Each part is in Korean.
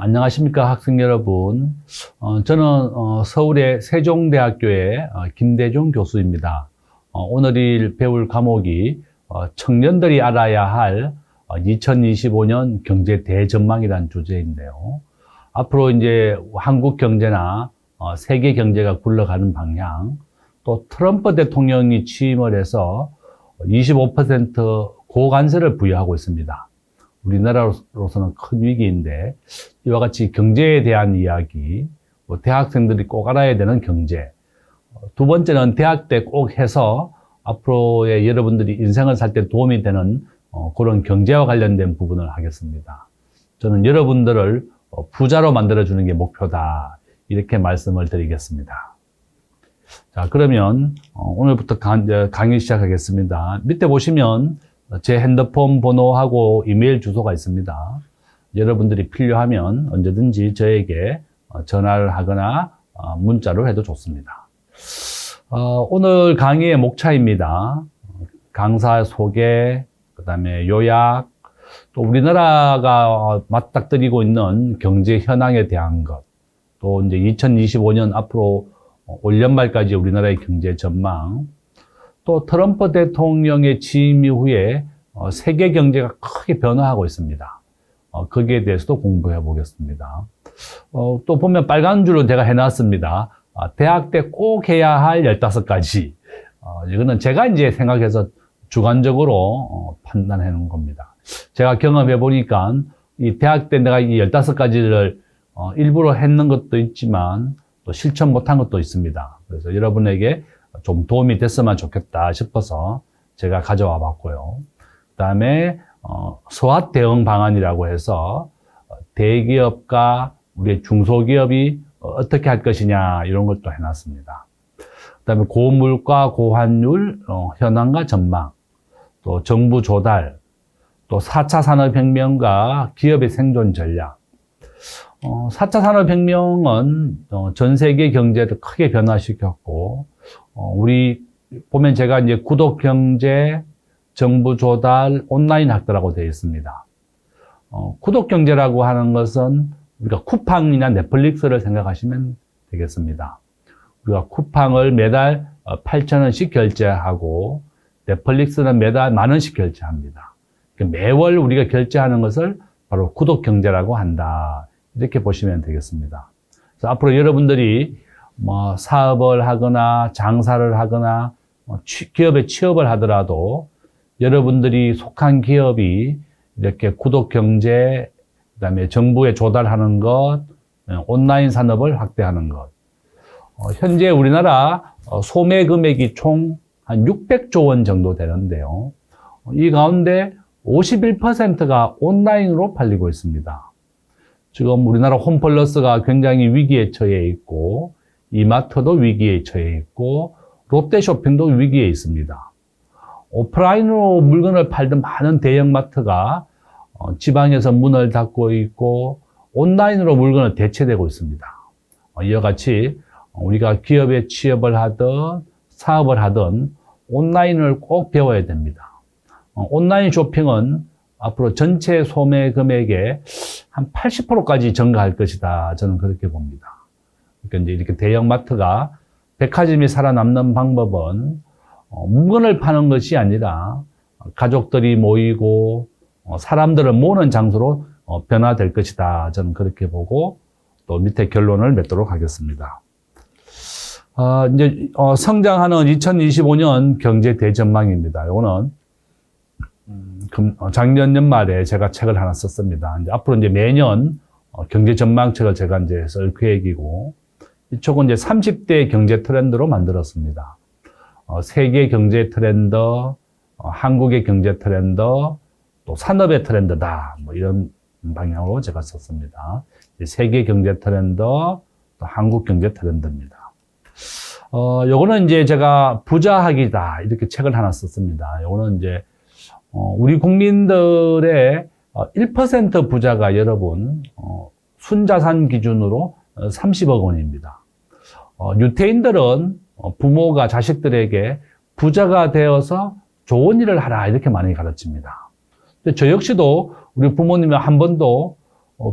안녕하십니까 학생 여러분. 저는 서울의 세종대학교의 김대중 교수입니다. 오늘 배울 과목이 청년들이 알아야 할 2025년 경제 대전망이라는 주제인데요. 앞으로 이제 한국 경제나 세계 경제가 굴러가는 방향, 또 트럼프 대통령이 취임을 해서 25% 고관세를 부여하고 있습니다. 우리나라로서는 큰 위기인데, 이와 같이 경제에 대한 이야기, 대학생들이 꼭 알아야 되는 경제. 두 번째는 대학 때 꼭 해서 앞으로의 여러분들이 인생을 살 때 도움이 되는 그런 경제와 관련된 부분을 하겠습니다. 저는 여러분들을 부자로 만들어주는 게 목표다. 이렇게 말씀을 드리겠습니다. 자, 그러면 오늘부터 강의 시작하겠습니다. 밑에 보시면 제 핸드폰 번호하고 이메일 주소가 있습니다. 여러분들이 필요하면 언제든지 저에게 전화를 하거나 문자로 해도 좋습니다. 오늘 강의의 목차입니다. 강사 소개, 그 다음에 요약, 또 우리나라가 맞닥뜨리고 있는 경제 현황에 대한 것, 또 이제 2025년 앞으로 올 연말까지 우리나라의 경제 전망, 또 트럼프 대통령의 취임 이후에 세계 경제가 크게 변화하고 있습니다. 거기에 대해서도 공부해 보겠습니다. 또 보면 빨간 줄로 제가 해놨습니다. 대학 때 꼭 해야 할 15가지. 이거는 제가 이제 생각해서 주관적으로 판단해 놓은 겁니다. 제가 경험해 보니까 이 대학 때 내가 이 15가지를 일부러 했는 것도 있지만 또 실천 못한 것도 있습니다. 그래서 여러분에게 좀 도움이 됐으면 좋겠다 싶어서 제가 가져와 봤고요. 그 다음에 소확 대응 방안이라고 해서 대기업과 우리 중소기업이 어떻게 할 것이냐 이런 것도 해놨습니다. 그 다음에 고물가 고환율 현황과 전망, 또 정부 조달, 또 4차 산업혁명과 기업의 생존 전략. 4차 산업혁명은 전 세계 경제를 크게 변화시켰고, 우리 보면 제가 이제 구독 경제, 정부 조달, 온라인 학대라고 되어 있습니다. 구독 경제라고 하는 것은 우리가 쿠팡이나 넷플릭스를 생각하시면 되겠습니다. 우리가 쿠팡을 매달 8,000원씩 결제하고 넷플릭스는 매달 10,000원씩 결제합니다. 매월 우리가 결제하는 것을 바로 구독 경제라고 한다. 이렇게 보시면 되겠습니다. 그래서 앞으로 여러분들이 사업을 하거나 장사를 하거나 기업에 취업을 하더라도 여러분들이 속한 기업이 이렇게 구독 경제, 그다음에 정부에 조달하는 것, 온라인 산업을 확대하는 것. 현재 우리나라 소매 금액이 총 한 600조 원 정도 되는데요. 이 가운데 51%가 온라인으로 팔리고 있습니다. 지금 우리나라 홈플러스가 굉장히 위기에 처해 있고, 이마트도 위기에 처해 있고, 롯데쇼핑도 위기에 있습니다. 오프라인으로 물건을 팔던 많은 대형마트가 지방에서 문을 닫고 있고, 온라인으로 물건을 대체되고 있습니다. 이와 같이 우리가 기업에 취업을 하든 사업을 하든 온라인을 꼭 배워야 됩니다. 온라인 쇼핑은 앞으로 전체 소매 금액의 한 80%까지 증가할 것이다. 저는 그렇게 봅니다. 그러니까 이제 이렇게 대형마트가 백화점이 살아남는 방법은 물건을 파는 것이 아니라 가족들이 모이고 사람들을 모으는 장소로 변화될 것이다. 저는 그렇게 보고 또 밑에 결론을 맺도록 하겠습니다. 이제 성장하는 2025년 경제 대전망입니다. 이거는 작년 연말에 제가 책을 하나 썼습니다. 이제 앞으로 이제 매년 경제 전망책을 제가 이제 쓸 계획이고, 이쪽은 이제 30대 경제 트렌드로 만들었습니다. 세계 경제 트렌드, 한국의 경제 트렌드, 또 산업의 트렌드다. 이런 방향으로 제가 썼습니다. 세계 경제 트렌드, 또 한국 경제 트렌드입니다. 요거는 이제 제가 부자학이다. 이렇게 책을 하나 썼습니다. 요거는 이제 우리 국민들의 1% 부자가 여러분 순자산 기준으로 30억 원입니다. 유태인들은 부모가 자식들에게 부자가 되어서 좋은 일을 하라 이렇게 많이 가르칩니다. 근데 저 역시도 우리 부모님은 한 번도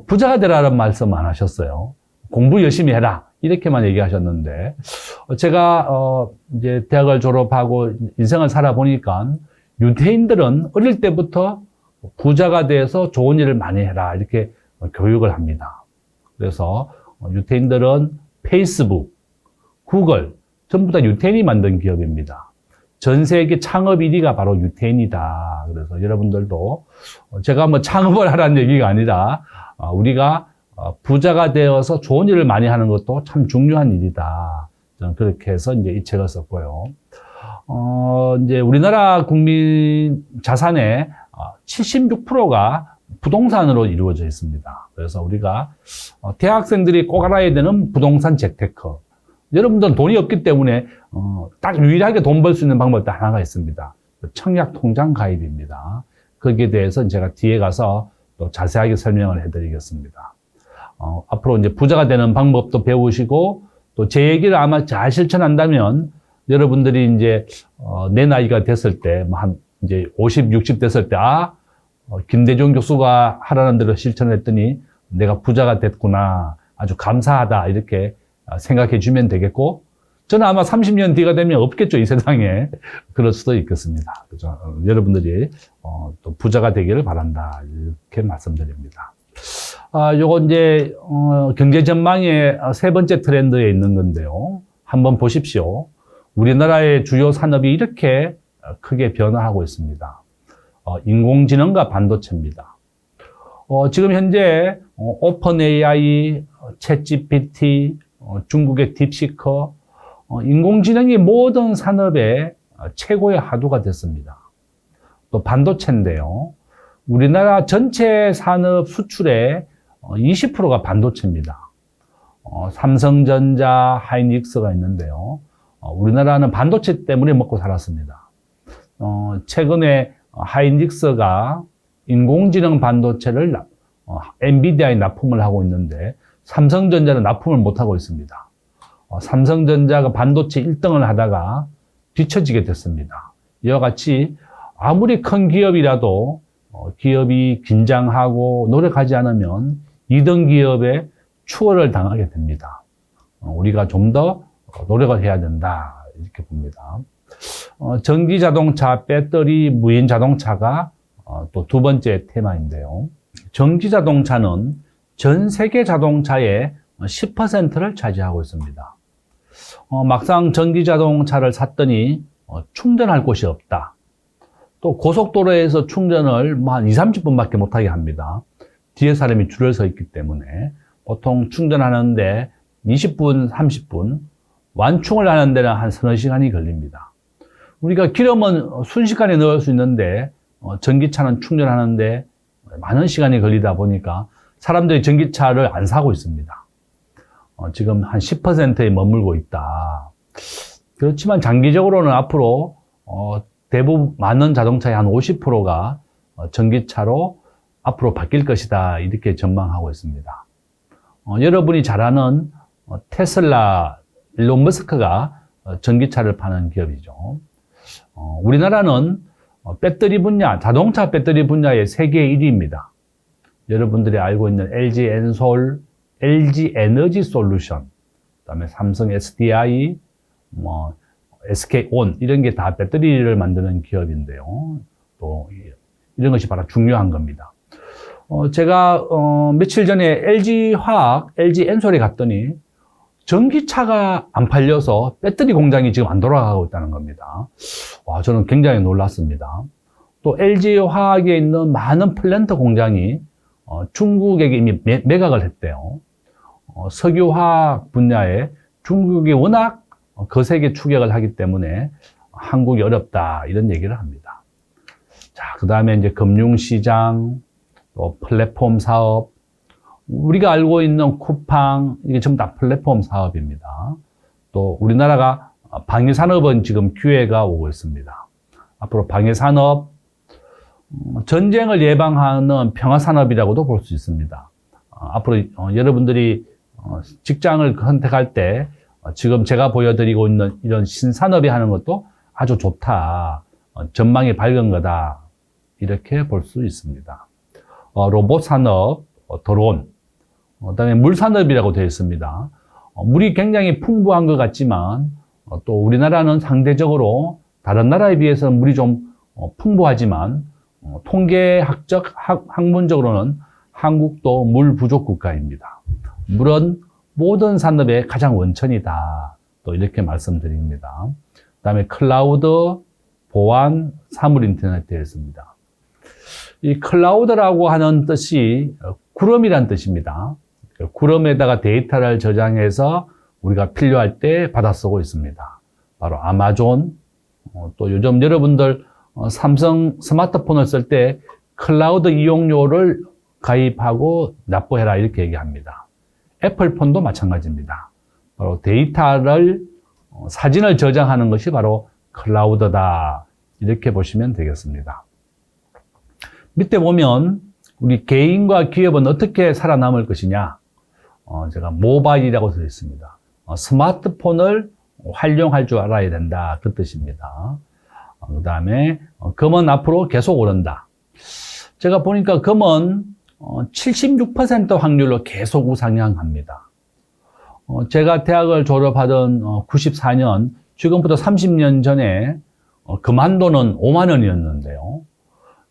부자가 되라는 말씀 안 하셨어요. 공부 열심히 해라. 이렇게만 얘기하셨는데, 제가, 이제 대학을 졸업하고 인생을 살아보니까, 유태인들은 어릴 때부터 부자가 돼서 좋은 일을 많이 해라. 이렇게 교육을 합니다. 그래서 유태인들은 페이스북, 구글, 전부 다 유태인이 만든 기업입니다. 전 세계 창업 1위가 바로 유태인이다. 그래서 여러분들도 제가 뭐 창업을 하라는 얘기가 아니라 우리가 부자가 되어서 좋은 일을 많이 하는 것도 참 중요한 일이다. 저는 그렇게 해서 이제 이 책을 썼고요. 이제 우리나라 국민 자산의 76%가 부동산으로 이루어져 있습니다. 그래서 우리가 대학생들이 꼭 알아야 되는 부동산 재테크. 여러분들은 돈이 없기 때문에 딱 유일하게 돈 벌 수 있는 방법 딱 하나가 있습니다. 청약 통장 가입입니다. 거기에 대해서 제가 뒤에 가서 또 자세하게 설명을 해드리겠습니다. 앞으로 이제 부자가 되는 방법도 배우시고 또 제 얘기를 아마 잘 실천한다면 여러분들이 이제 내 나이가 됐을 때 한 이제 50, 60 됐을 때 김대중 교수가 하라는 대로 실천을 했더니 내가 부자가 됐구나. 아주 감사하다. 이렇게 생각해 주면 되겠고, 저는 아마 30년 뒤가 되면 없겠죠, 이 세상에. 그럴 수도 있겠습니다. 그죠? 여러분들이, 또 부자가 되기를 바란다. 이렇게 말씀드립니다. 요거 이제, 경제 전망의 세 번째 트렌드에 있는 건데요. 한번 보십시오. 우리나라의 주요 산업이 이렇게 크게 변화하고 있습니다. 인공지능과 반도체입니다. 지금 현재 오픈 AI, 챗 GPT, 중국의 딥시커, 인공지능이 모든 산업의 최고의 하도가 됐습니다. 또 반도체인데요. 우리나라 전체 산업 수출의 20%가 반도체입니다. 삼성전자, 하이닉스가 있는데요. 우리나라는 반도체 때문에 먹고 살았습니다. 최근에 하이닉스가 인공지능 반도체를 엔비디아에 납품을 하고 있는데 삼성전자는 납품을 못하고 있습니다. 삼성전자가 반도체 1등을 하다가 뒤처지게 됐습니다. 이와 같이 아무리 큰 기업이라도 기업이 긴장하고 노력하지 않으면 2등 기업에 추월을 당하게 됩니다. 우리가 좀 더 노력을 해야 된다 이렇게 봅니다. 전기 자동차, 배터리, 무인 자동차가 또 두 번째 테마인데요. 전기 자동차는 전 세계 자동차의 10%를 차지하고 있습니다. 막상 전기 자동차를 샀더니 충전할 곳이 없다. 또 고속도로에서 충전을 한 2, 30분밖에 못하게 합니다. 뒤에 사람이 줄을 서 있기 때문에 보통 충전하는데 20분, 30분, 완충을 하는 데는 한 서너 시간이 걸립니다. 우리가 기름은 순식간에 넣을 수 있는데 전기차는 충전하는데 많은 시간이 걸리다 보니까 사람들이 전기차를 안 사고 있습니다. 지금 한 10%에 머물고 있다. 그렇지만 장기적으로는 앞으로 대부분 많은 자동차의 한 50%가 전기차로 앞으로 바뀔 것이다. 이렇게 전망하고 있습니다. 여러분이 잘 아는 테슬라, 일론 머스크가 전기차를 파는 기업이죠. 우리나라는 배터리 분야, 자동차 배터리 분야의 세계 1위입니다. 여러분들이 알고 있는 LG 엔솔, LG 에너지 솔루션, 그다음에 삼성 SDI, SK온 이런 게 다 배터리를 만드는 기업인데요. 또 이런 것이 바로 중요한 겁니다. 제가 며칠 전에 LG 화학, LG 엔솔에 갔더니 전기차가 안 팔려서 배터리 공장이 지금 안 돌아가고 있다는 겁니다. 와, 저는 굉장히 놀랐습니다. 또 LG 화학에 있는 많은 플랜트 공장이 중국에게 이미 매각을 했대요. 석유화학 분야에 중국이 워낙 거세게 추격을 하기 때문에 한국이 어렵다 이런 얘기를 합니다. 자, 그 다음에 이제 금융시장, 또 플랫폼 사업, 우리가 알고 있는 쿠팡, 이게 전부 다 플랫폼 사업입니다. 또 우리나라가 방위산업은 지금 기회가 오고 있습니다. 앞으로 방위산업, 전쟁을 예방하는 평화산업이라고도 볼 수 있습니다. 앞으로 여러분들이 직장을 선택할 때 지금 제가 보여드리고 있는 이런 신산업이 하는 것도 아주 좋다. 전망이 밝은 거다. 이렇게 볼 수 있습니다. 로봇 산업, 드론, 그다음에 물산업이라고 되어 있습니다. 물이 굉장히 풍부한 것 같지만 또 우리나라는 상대적으로 다른 나라에 비해서는 물이 좀 풍부하지만 통계학적, 학문적으로는 한국도 물 부족 국가입니다. 물은 모든 산업의 가장 원천이다. 또 이렇게 말씀드립니다. 그다음에 클라우드, 보안, 사물 인터넷 되어 있습니다. 이 클라우드라고 하는 뜻이 구름이란 뜻입니다. 구름에다가 데이터를 저장해서 우리가 필요할 때 받아 쓰고 있습니다. 바로 아마존, 또 요즘 여러분들 삼성 스마트폰을 쓸 때 클라우드 이용료를 가입하고 납부해라 이렇게 얘기합니다. 애플폰도 마찬가지입니다. 바로 데이터를 사진을 저장하는 것이 바로 클라우드다 이렇게 보시면 되겠습니다. 밑에 보면 우리 개인과 기업은 어떻게 살아남을 것이냐 제가 모바일이라고 되어 있습니다. 스마트폰을 활용할 줄 알아야 된다 그 뜻입니다. 그 다음에 금은 앞으로 계속 오른다. 제가 보니까 금은 76% 확률로 계속 우상향합니다. 제가 대학을 졸업하던 94년, 지금부터 30년 전에 금 한도는 5만 원이었는데요.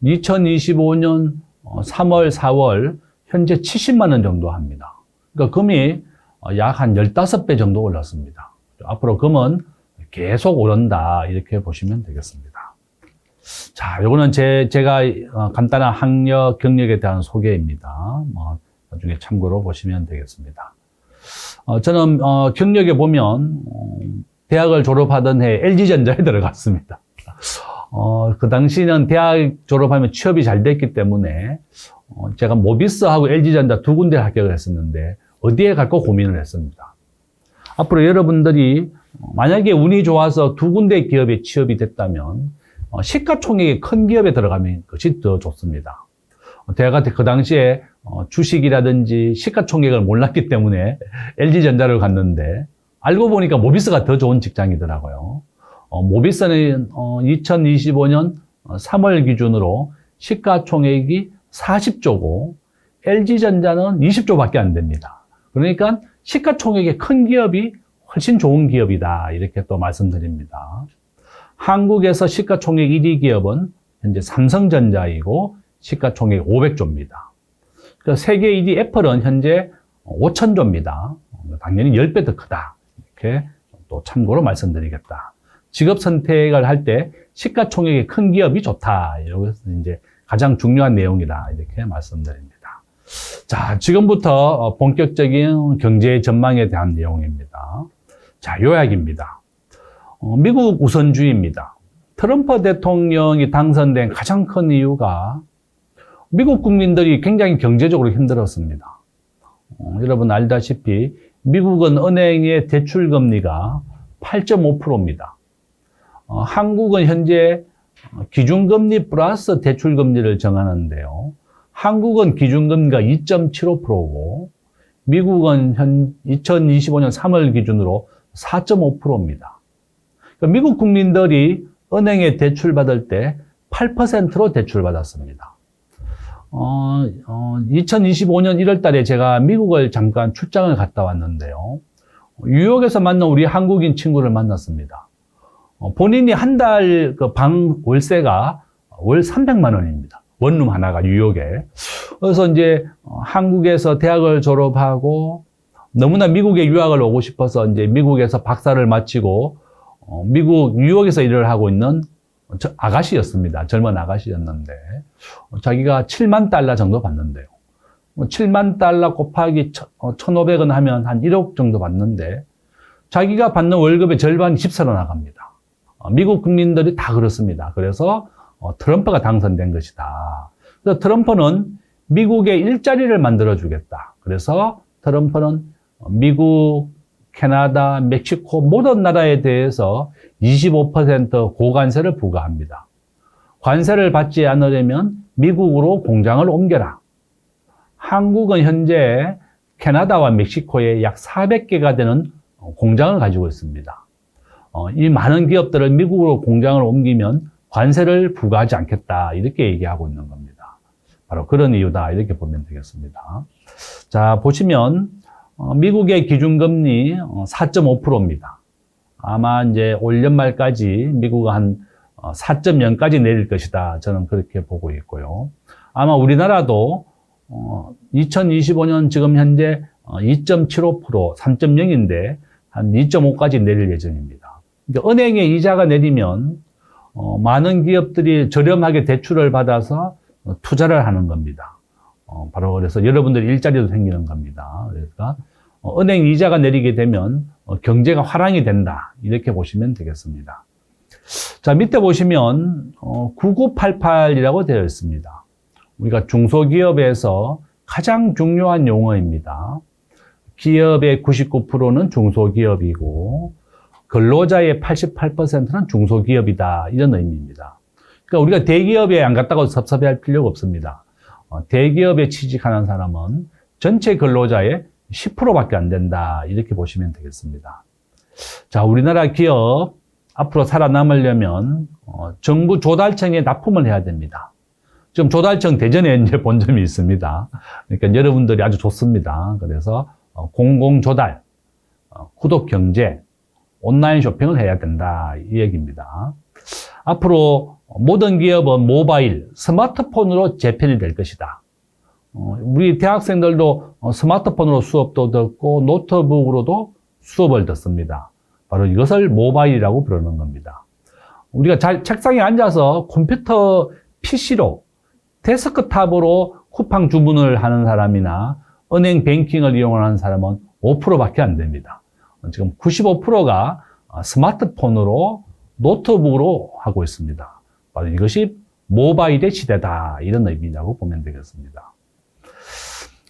2025년 3월, 4월 현재 70만 원 정도 합니다. 그러니까 금이 약 한 15배 정도 올랐습니다. 앞으로 금은 계속 오른다 이렇게 보시면 되겠습니다. 자, 요거는 제가 간단한 학력, 경력에 대한 소개입니다. 나중에 참고로 보시면 되겠습니다. 저는 경력에 보면 대학을 졸업하던 해 LG전자에 들어갔습니다. 그 당시는 대학 졸업하면 취업이 잘 됐기 때문에 제가 모비스하고 LG전자 두 군데 합격을 했었는데 어디에 갈까 고민을 했습니다. 앞으로 여러분들이 만약에 운이 좋아서 두 군데 기업에 취업이 됐다면 시가총액이 큰 기업에 들어가면 그것이 더 좋습니다. 제가 그 당시에 주식이라든지 시가총액을 몰랐기 때문에 LG전자를 갔는데 알고 보니까 모비스가 더 좋은 직장이더라고요. 모비스는 2025년 3월 기준으로 시가총액이 40조고 LG전자는 20조밖에 안 됩니다. 그러니까 시가총액이 큰 기업이 훨씬 좋은 기업이다 이렇게 또 말씀드립니다. 한국에서 시가총액 1위 기업은 현재 삼성전자이고 시가총액 500조입니다. 세계 1위 애플은 현재 5,000조입니다. 당연히 10배 더 크다. 이렇게 또 참고로 말씀드리겠다. 직업 선택을 할 때 시가총액이 큰 기업이 좋다. 이것이 이제 가장 중요한 내용이다. 이렇게 말씀드립니다. 자, 지금부터 본격적인 경제 전망에 대한 내용입니다. 자, 요약입니다. 미국 우선주의입니다. 트럼프 대통령이 당선된 가장 큰 이유가 미국 국민들이 굉장히 경제적으로 힘들었습니다. 여러분 알다시피 미국은 은행의 대출금리가 8.5%입니다. 한국은 현재 기준금리 플러스 대출금리를 정하는데요. 한국은 기준금리가 2.75%고 미국은 2025년 3월 기준으로 4.5%입니다. 그러니까 미국 국민들이 은행에 대출받을 때 8%로 대출받았습니다. 2025년 1월 달에 제가 미국을 잠깐 출장을 갔다 왔는데요. 뉴욕에서 만난 우리 한국인 친구를 만났습니다. 본인이 한 달 그 방 월세가 월 300만 원입니다. 원룸 하나가 뉴욕에. 그래서 이제 한국에서 대학을 졸업하고 너무나 미국에 유학을 오고 싶어서 이제 미국에서 박사를 마치고 미국 뉴욕에서 일을 하고 있는 아가씨였습니다. 젊은 아가씨였는데 자기가 7만 달러 정도 받는데요. 7만 달러 곱하기 1,500원 하면 한 1억 정도 받는데 자기가 받는 월급의 절반이 집사로 나갑니다. 미국 국민들이 다 그렇습니다. 그래서 트럼프가 당선된 것이다. 그래서 트럼프는 미국에 일자리를 만들어주겠다. 그래서 트럼프는 미국, 캐나다, 멕시코 모든 나라에 대해서 25% 고관세를 부과합니다. 관세를 받지 않으려면 미국으로 공장을 옮겨라. 한국은 현재 캐나다와 멕시코에 약 400개가 되는 공장을 가지고 있습니다. 이 많은 기업들을 미국으로 공장을 옮기면 관세를 부과하지 않겠다 이렇게 얘기하고 있는 겁니다. 바로 그런 이유다. 이렇게 보면 되겠습니다. 자, 보시면 미국의 기준금리 4.5%입니다. 아마 이제 올 연말까지 미국은 한 4.0까지 내릴 것이다. 저는 그렇게 보고 있고요. 아마 우리나라도 2025년 지금 현재 2.75%, 3.0인데 한 2.5까지 내릴 예정입니다. 그러니까 은행의 이자가 내리면 많은 기업들이 저렴하게 대출을 받아서 투자를 하는 겁니다. 바로 그래서 여러분들 일자리도 생기는 겁니다. 그러니까 은행 이자가 내리게 되면 경제가 화랑이 된다. 이렇게 보시면 되겠습니다. 자, 밑에 보시면 9988이라고 되어 있습니다. 우리가 중소기업에서 가장 중요한 용어입니다. 기업의 99%는 중소기업이고 근로자의 88%는 중소기업이다. 이런 의미입니다. 그러니까 우리가 대기업에 안 갔다고 섭섭해할 필요가 없습니다. 대기업에 취직하는 사람은 전체 근로자의 10%밖에 안 된다. 이렇게 보시면 되겠습니다. 자, 우리나라 기업 앞으로 살아남으려면 정부 조달청에 납품을 해야 됩니다. 지금 조달청 대전에 이제 본점이 있습니다. 그러니까 여러분들이 아주 좋습니다. 그래서 공공조달, 구독경제, 온라인 쇼핑을 해야 된다. 이 얘기입니다. 앞으로 모든 기업은 모바일, 스마트폰으로 재편이 될 것이다. 우리 대학생들도 스마트폰으로 수업도 듣고 노트북으로도 수업을 듣습니다. 바로 이것을 모바일이라고 부르는 겁니다. 우리가 책상에 앉아서 컴퓨터 PC로 데스크탑으로 쿠팡 주문을 하는 사람이나 은행 뱅킹을 이용하는 사람은 5%밖에 안 됩니다. 지금 95%가 스마트폰으로 노트북으로 하고 있습니다. 바로 이것이 모바일의 시대다. 이런 의미라고 보면 되겠습니다.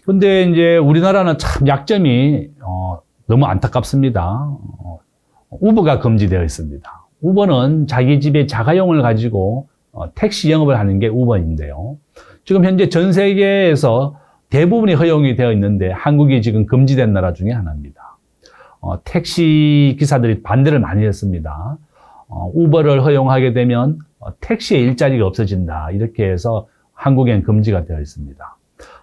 근데 이제 우리나라는 참 약점이 너무 안타깝습니다. 우버가 금지되어 있습니다. 우버는 자기 집에 자가용을 가지고 택시 영업을 하는 게 우버인데요. 지금 현재 전 세계에서 대부분이 허용이 되어 있는데 한국이 지금 금지된 나라 중에 하나입니다. 택시 기사들이 반대를 많이 했습니다. 우버를 허용하게 되면 택시의 일자리가 없어진다. 이렇게 해서 한국엔 금지가 되어 있습니다.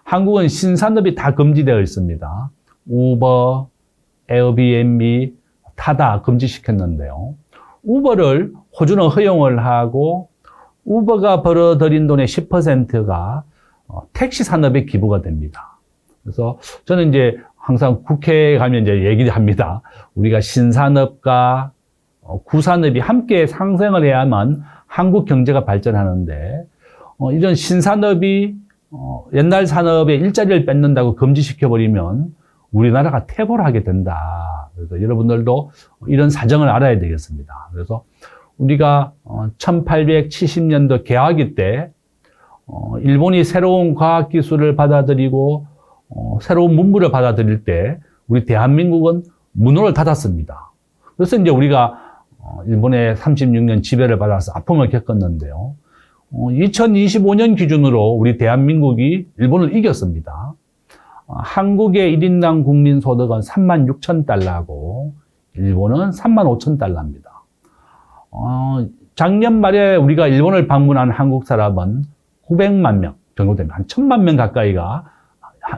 한국은 신산업이 다 금지되어 있습니다. 우버, 에어비앤비 다 금지시켰는데요. 우버를 호주는 허용을 하고 우버가 벌어들인 돈의 10%가 택시 산업에 기부가 됩니다. 그래서 저는 이제 항상 국회에 가면 이제 얘기를 합니다. 우리가 신산업과 구산업이 함께 상생을 해야만 한국 경제가 발전하는데 이런 신산업이 옛날 산업의 일자리를 뺏는다고 금지시켜버리면 우리나라가 퇴보를 하게 된다. 그래서 여러분들도 이런 사정을 알아야 되겠습니다. 그래서 우리가 1870년도 개화기 때 일본이 새로운 과학기술을 받아들이고 새로운 문물을 받아들일 때 우리 대한민국은 문호를 닫았습니다. 그래서 이제 우리가 일본의 36년 지배를 받아서 아픔을 겪었는데요. 2025년 기준으로 우리 대한민국이 일본을 이겼습니다. 한국의 1인당 국민소득은 36,000달러고 일본은 35,000달러입니다. 작년 말에 우리가 일본을 방문한 한국 사람은 900만 명 정도 됩니다. 한 1,000만 명 가까이가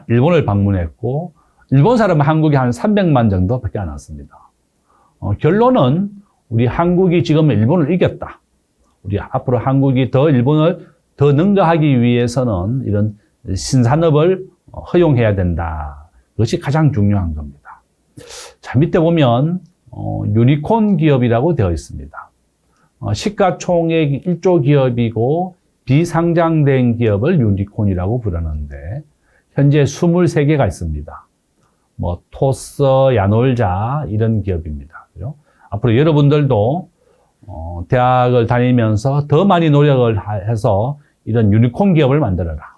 일본을 방문했고 일본 사람은 한국에 한 300만 정도밖에 안 왔습니다. 결론은 우리 한국이 지금 일본을 이겼다. 우리 앞으로 한국이 더 일본을 더 능가하기 위해서는 이런 신산업을 허용해야 된다. 그것이 가장 중요한 겁니다. 자, 밑에 보면 유니콘 기업이라고 되어 있습니다. 시가총액 1조 기업이고 비상장된 기업을 유니콘이라고 부르는데 현재 23개가 있습니다. 뭐 토스, 야놀자 이런 기업입니다. 그죠? 앞으로 여러분들도 대학을 다니면서 더 많이 노력을 해서 이런 유니콘 기업을 만들어라.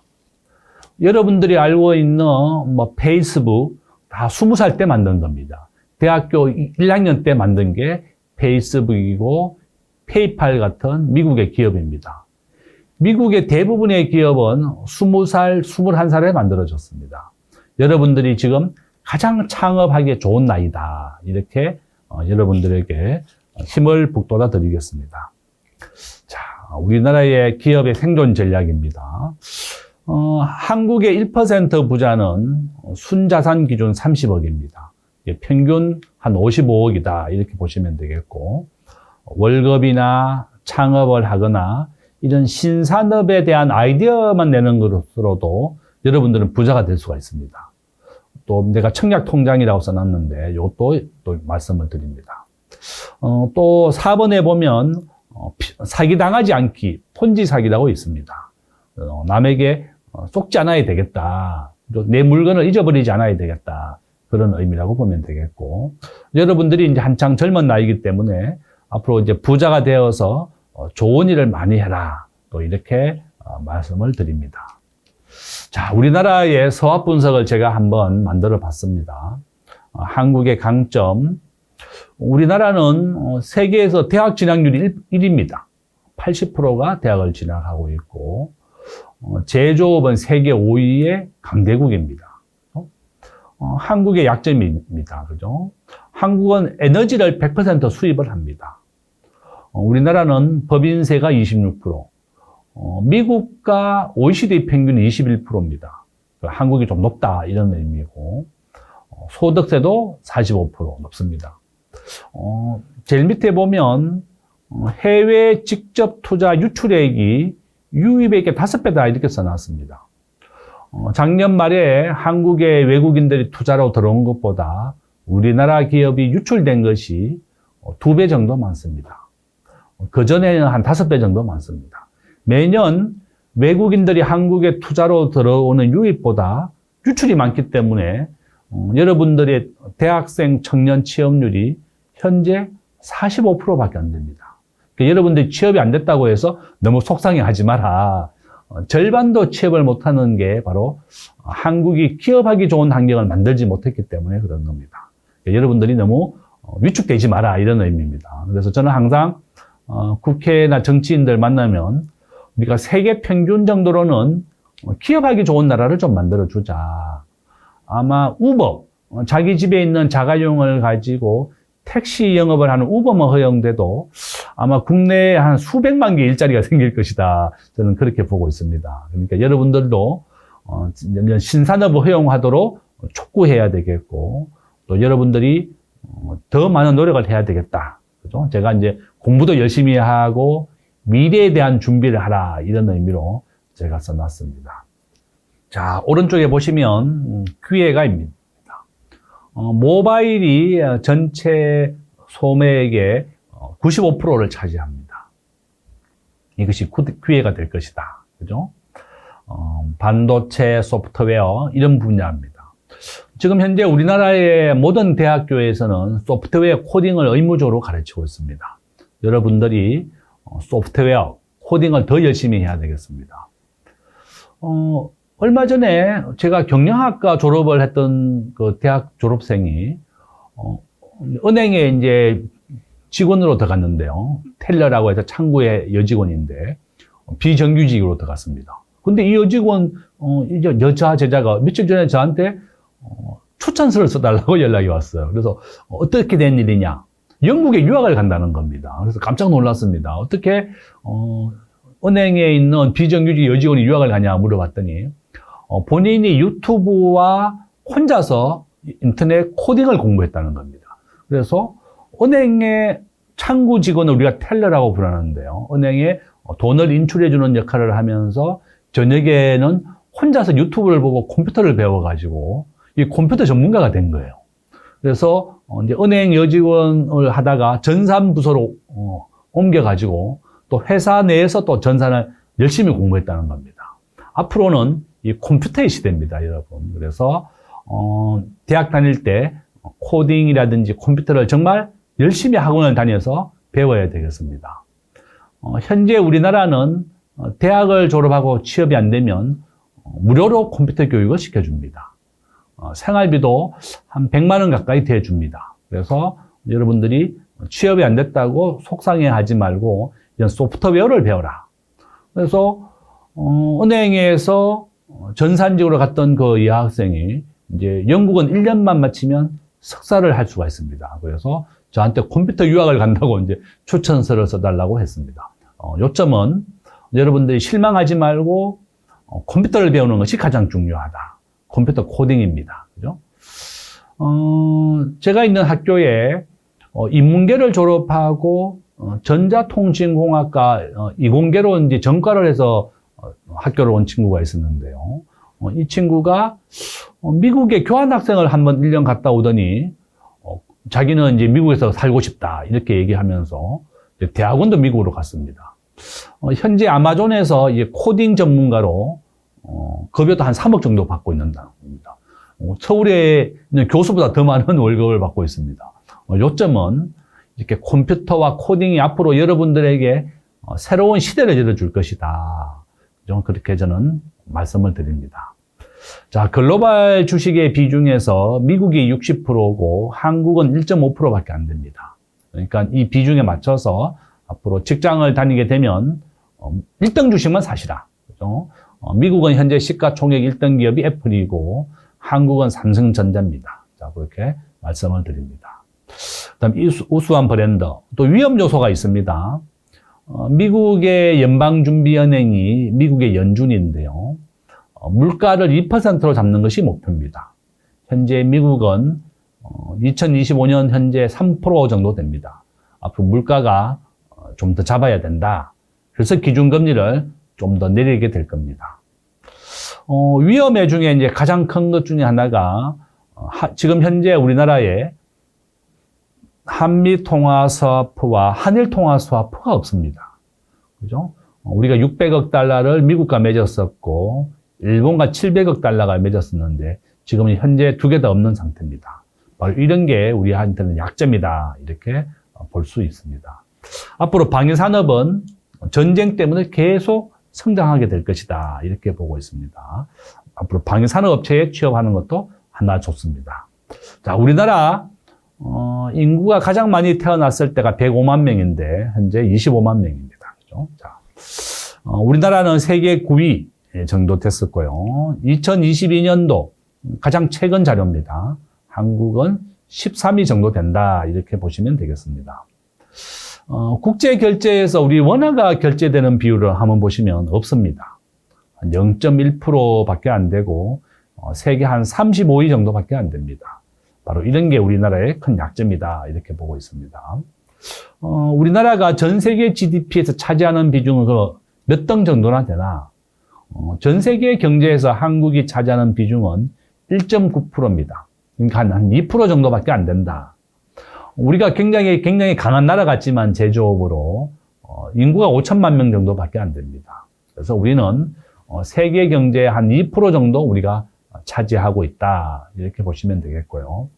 여러분들이 알고 있는 뭐 페이스북 다 20살 때 만든 겁니다. 대학교 1학년 때 만든 게 페이스북이고 페이팔 같은 미국의 기업입니다. 미국의 대부분의 기업은 20살, 21살에 만들어졌습니다. 여러분들이 지금 가장 창업하기에 좋은 나이다. 이렇게 여러분들에게 힘을 북돋아 드리겠습니다. 자, 우리나라의 기업의 생존 전략입니다. 한국의 1% 부자는 순자산 기준 30억입니다. 평균 한 55억이다. 이렇게 보시면 되겠고, 월급이나 창업을 하거나 이런 신산업에 대한 아이디어만 내는 것으로도 여러분들은 부자가 될 수가 있습니다. 또 내가 청약통장이라고 써놨는데 이것도 또 말씀을 드립니다. 또 4번에 보면 사기당하지 않기, 폰지 사기라고 있습니다. 남에게 속지 않아야 되겠다. 내 물건을 잊어버리지 않아야 되겠다. 그런 의미라고 보면 되겠고, 여러분들이 이제 한창 젊은 나이이기 때문에 앞으로 이제 부자가 되어서 좋은 일을 많이 해라. 또 이렇게 말씀을 드립니다. 자, 우리나라의 서학 분석을 제가 한번 만들어 봤습니다. 한국의 강점. 우리나라는 세계에서 대학 진학률이 1위입니다. 80%가 대학을 진학하고 있고, 제조업은 세계 5위의 강대국입니다. 한국의 약점입니다. 그죠? 한국은 에너지를 100% 수입을 합니다. 우리나라는 법인세가 26%, 미국과 OECD 평균이 21%입니다. 한국이 좀 높다 이런 의미고, 소득세도 45% 높습니다. 제일 밑에 보면 해외 직접 투자 유출액이 유입액의 5배다 이렇게 써놨습니다. 작년 말에 한국의 외국인들이 투자로 들어온 것보다 우리나라 기업이 유출된 것이 2배 정도 많습니다. 그전에는 한 5배 정도 많습니다. 매년 외국인들이 한국에 투자로 들어오는 유입보다 유출이 많기 때문에 여러분들의 대학생 청년 취업률이 현재 45%밖에 안 됩니다. 그러니까 여러분들이 취업이 안 됐다고 해서 너무 속상해하지 마라. 절반도 취업을 못하는 게 바로 한국이 기업하기 좋은 환경을 만들지 못했기 때문에 그런 겁니다. 그러니까 여러분들이 너무 위축되지 마라 이런 의미입니다. 그래서 저는 항상 국회나 정치인들 만나면 우리가 세계 평균 정도로는 기업하기 좋은 나라를 좀 만들어주자. 아마 우버, 자기 집에 있는 자가용을 가지고 택시 영업을 하는 우버만 허용돼도 아마 국내에 한 수백만 개 일자리가 생길 것이다. 저는 그렇게 보고 있습니다. 그러니까 여러분들도 신산업을 허용하도록 촉구해야 되겠고, 또 여러분들이 더 많은 노력을 해야 되겠다. 그죠? 제가 이제 공부도 열심히 하고 미래에 대한 준비를 하라. 이런 의미로 제가 써놨습니다. 자, 오른쪽에 보시면 기회가입니다. 모바일이 전체 소매액의 95%를 차지합니다. 이것이 기회가 될 것이다. 그죠? 반도체, 소프트웨어, 이런 분야입니다. 지금 현재 우리나라의 모든 대학교에서는 소프트웨어 코딩을 의무적으로 가르치고 있습니다. 여러분들이 소프트웨어, 코딩을 더 열심히 해야 되겠습니다. 얼마 전에 제가 경영학과 졸업을 했던 그 대학 졸업생이 은행에 이제 직원으로 들어갔는데요. 텔러라고 해서 창구의 여직원인데 비정규직으로 들어갔습니다. 근데 이 여직원 이제 여자 제자가 며칠 전에 저한테 추천서를 써달라고 연락이 왔어요. 그래서 어떻게 된 일이냐? 영국에 유학을 간다는 겁니다. 그래서 깜짝 놀랐습니다. 어떻게 은행에 있는 비정규직 여직원이 유학을 가냐 물어봤더니 본인이 유튜브와 혼자서 인터넷 코딩을 공부했다는 겁니다. 그래서 은행의 창구 직원을 우리가 텔러라고 부르는데요. 은행에 돈을 인출해주는 역할을 하면서 저녁에는 혼자서 유튜브를 보고 컴퓨터를 배워가지고 이 컴퓨터 전문가가 된 거예요. 그래서 이제 은행 여직원을 하다가 전산부서로 옮겨가지고 또 회사 내에서 또 전산을 열심히 공부했다는 겁니다. 앞으로는 이 컴퓨터의 시대입니다, 여러분. 그래서 대학 다닐 때 코딩이라든지 컴퓨터를 정말 열심히 학원을 다녀서 배워야 되겠습니다. 현재 우리나라는 대학을 졸업하고 취업이 안 되면 무료로 컴퓨터 교육을 시켜줍니다. 생활비도 한 100만 원 가까이 대줍니다. 그래서 여러분들이 취업이 안 됐다고 속상해하지 말고 이런 소프트웨어를 배워라. 그래서 은행에서 전산직으로 갔던 그 여학생이 이제 영국은 1년만 마치면 석사를 할 수가 있습니다. 그래서 저한테 컴퓨터 유학을 간다고 이제 추천서를 써달라고 했습니다. 요점은 여러분들이 실망하지 말고 컴퓨터를 배우는 것이 가장 중요하다. 컴퓨터 코딩입니다. 그죠? 제가 있는 학교에 인문계를 졸업하고 전자통신공학과 이공계로 이제 전과를 해서 학교를 온 친구가 있었는데요. 이 친구가 미국에 교환학생을 한번 1년 갔다 오더니 자기는 이제 미국에서 살고 싶다 이렇게 얘기하면서 대학원도 미국으로 갔습니다. 현재 아마존에서 이제 코딩 전문가로 급여도 한 3억 정도 받고 있는다. 서울에 있는 교수보다 더 많은 월급을 받고 있습니다. 요점은 이렇게 컴퓨터와 코딩이 앞으로 여러분들에게 새로운 시대를 열어줄 것이다. 그렇게 저는 말씀을 드립니다. 자, 글로벌 주식의 비중에서 미국이 60%고 한국은 1.5%밖에 안 됩니다. 그러니까 이 비중에 맞춰서 앞으로 직장을 다니게 되면 1등 주식만 사시라. 그죠? 미국은 현재 시가총액 1등 기업이 애플이고 한국은 삼성전자입니다. 자, 그렇게 말씀을 드립니다. 그다음 우수한 브랜드, 또 위험 요소가 있습니다. 미국의 연방준비은행이 미국의 연준인데요. 물가를 2%로 잡는 것이 목표입니다. 현재 미국은 2025년 현재 3% 정도 됩니다. 앞으로 물가가 좀 더 잡아야 된다. 그래서 기준금리를 좀 더 내리게 될 겁니다. 위험의 중에 이제 가장 큰 것 중에 하나가 지금 현재 우리나라에 한미 통화 스와프와 한일 통화 스와프가 없습니다. 그죠? 우리가 600억 달러를 미국과 맺었었고 일본과 700억 달러가 맺었었는데 지금은 현재 두 개 다 없는 상태입니다. 바로 이런 게 우리한테는 약점이다. 이렇게 볼 수 있습니다. 앞으로 방위산업은 전쟁 때문에 계속 성장하게 될 것이다. 이렇게 보고 있습니다. 앞으로 방위산업 업체에 취업하는 것도 하나 좋습니다. 자, 우리나라 인구가 가장 많이 태어났을 때가 105만 명인데 현재 25만 명입니다. 그죠? 자, 우리나라는 세계 9위 정도 됐었고요. 2022년도 가장 최근 자료입니다. 한국은 13위 정도 된다. 이렇게 보시면 되겠습니다. 국제 결제에서 우리 원화가 결제되는 비율을 한번 보시면 없습니다. 0.1%밖에 안 되고 세계 한 35위 정도밖에 안 됩니다. 바로 이런 게 우리나라의 큰 약점이다. 이렇게 보고 있습니다. 우리나라가 전 세계 GDP에서 차지하는 비중은 몇 등 정도나 되나? 전 세계 경제에서 한국이 차지하는 비중은 1.9%입니다. 그러니까 한 2% 정도밖에 안 된다. 우리가 굉장히 강한 나라 같지만 제조업으로 인구가 5천만 명 정도밖에 안 됩니다. 그래서 우리는 세계 경제의 한 2% 정도 우리가 차지하고 있다. 이렇게 보시면 되겠고요.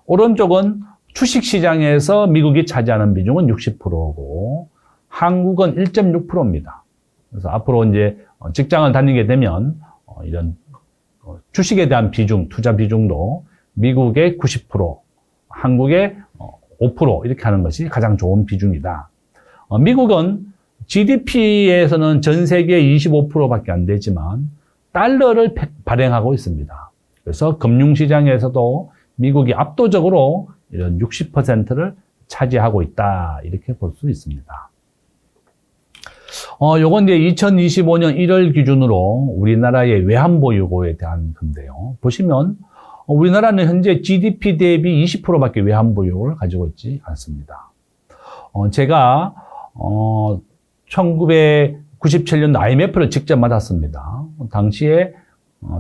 오른쪽은 주식시장에서 미국이 차지하는 비중은 60%고 한국은 1.6%입니다. 그래서 앞으로 이제 직장을 다니게 되면 이런 주식에 대한 비중, 투자 비중도 미국의 90%, 한국의 5% 이렇게 하는 것이 가장 좋은 비중이다. 미국은 GDP에서는 전 세계 25%밖에 안 되지만 달러를 발행하고 있습니다. 그래서 금융시장에서도 미국이 압도적으로 이런 60%를 차지하고 있다. 이렇게 볼 수 있습니다. 요건 이제 2025년 1월 기준으로 우리나라의 외환보유고에 대한 건데요. 보시면 우리나라는 현재 GDP 대비 20%밖에 외환보유고를 가지고 있지 않습니다. 제가 1997년도 IMF를 직접 맞았습니다. 당시에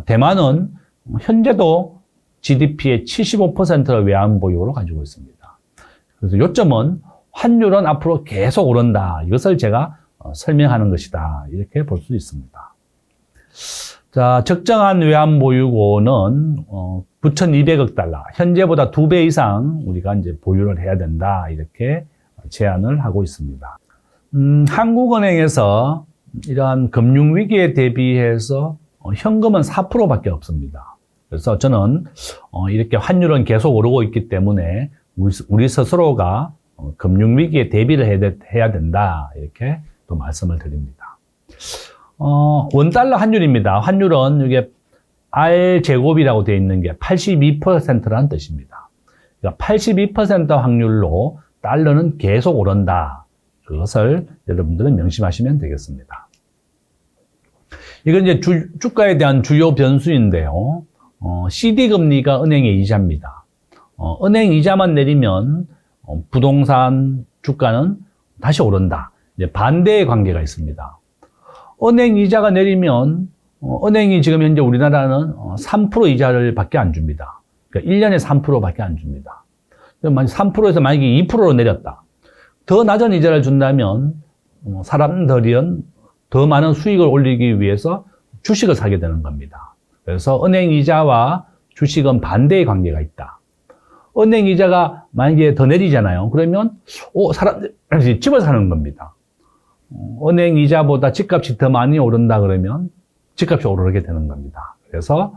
대만은 현재도 GDP의 75%를 외환보유고로 가지고 있습니다. 그래서 요점은 환율은 앞으로 계속 오른다. 이것을 제가 설명하는 것이다. 이렇게 볼 수 있습니다. 자, 적정한 외환보유고는 9,200억 달러, 현재보다 2배 이상 우리가 이제 보유를 해야 된다. 이렇게 제안을 하고 있습니다. 한국은행에서 이러한 금융위기에 대비해서 현금은 4%밖에 없습니다. 그래서 저는 이렇게 환율은 계속 오르고 있기 때문에 우리 스스로가 금융위기에 대비를 해야 된다. 이렇게 또 말씀을 드립니다. 원달러 환율입니다. 환율은 이게 R제곱이라고 되어 있는 게 82%라는 뜻입니다. 그러니까 82% 확률로 달러는 계속 오른다. 그것을 여러분들은 명심하시면 되겠습니다. 이건 이제 주가에 대한 주요 변수인데요. CD 금리가 은행의 이자입니다. 은행 이자만 내리면 부동산 주가는 다시 오른다. 이제 반대의 관계가 있습니다. 은행 이자가 내리면 은행이 지금 현재 우리나라는 3% 이자를 밖에 안 줍니다. 그러니까 1년에 3%밖에 안 줍니다. 3%에서 만약에 2%로 내렸다. 더 낮은 이자를 준다면 사람들은 더 많은 수익을 올리기 위해서 주식을 사게 되는 겁니다. 그래서 은행 이자와 주식은 반대의 관계가 있다. 은행 이자가 만약에 더 내리잖아요. 그러면 사람들이 집을 사는 겁니다. 은행 이자보다 집값이 더 많이 오른다 그러면 집값이 오르게 되는 겁니다. 그래서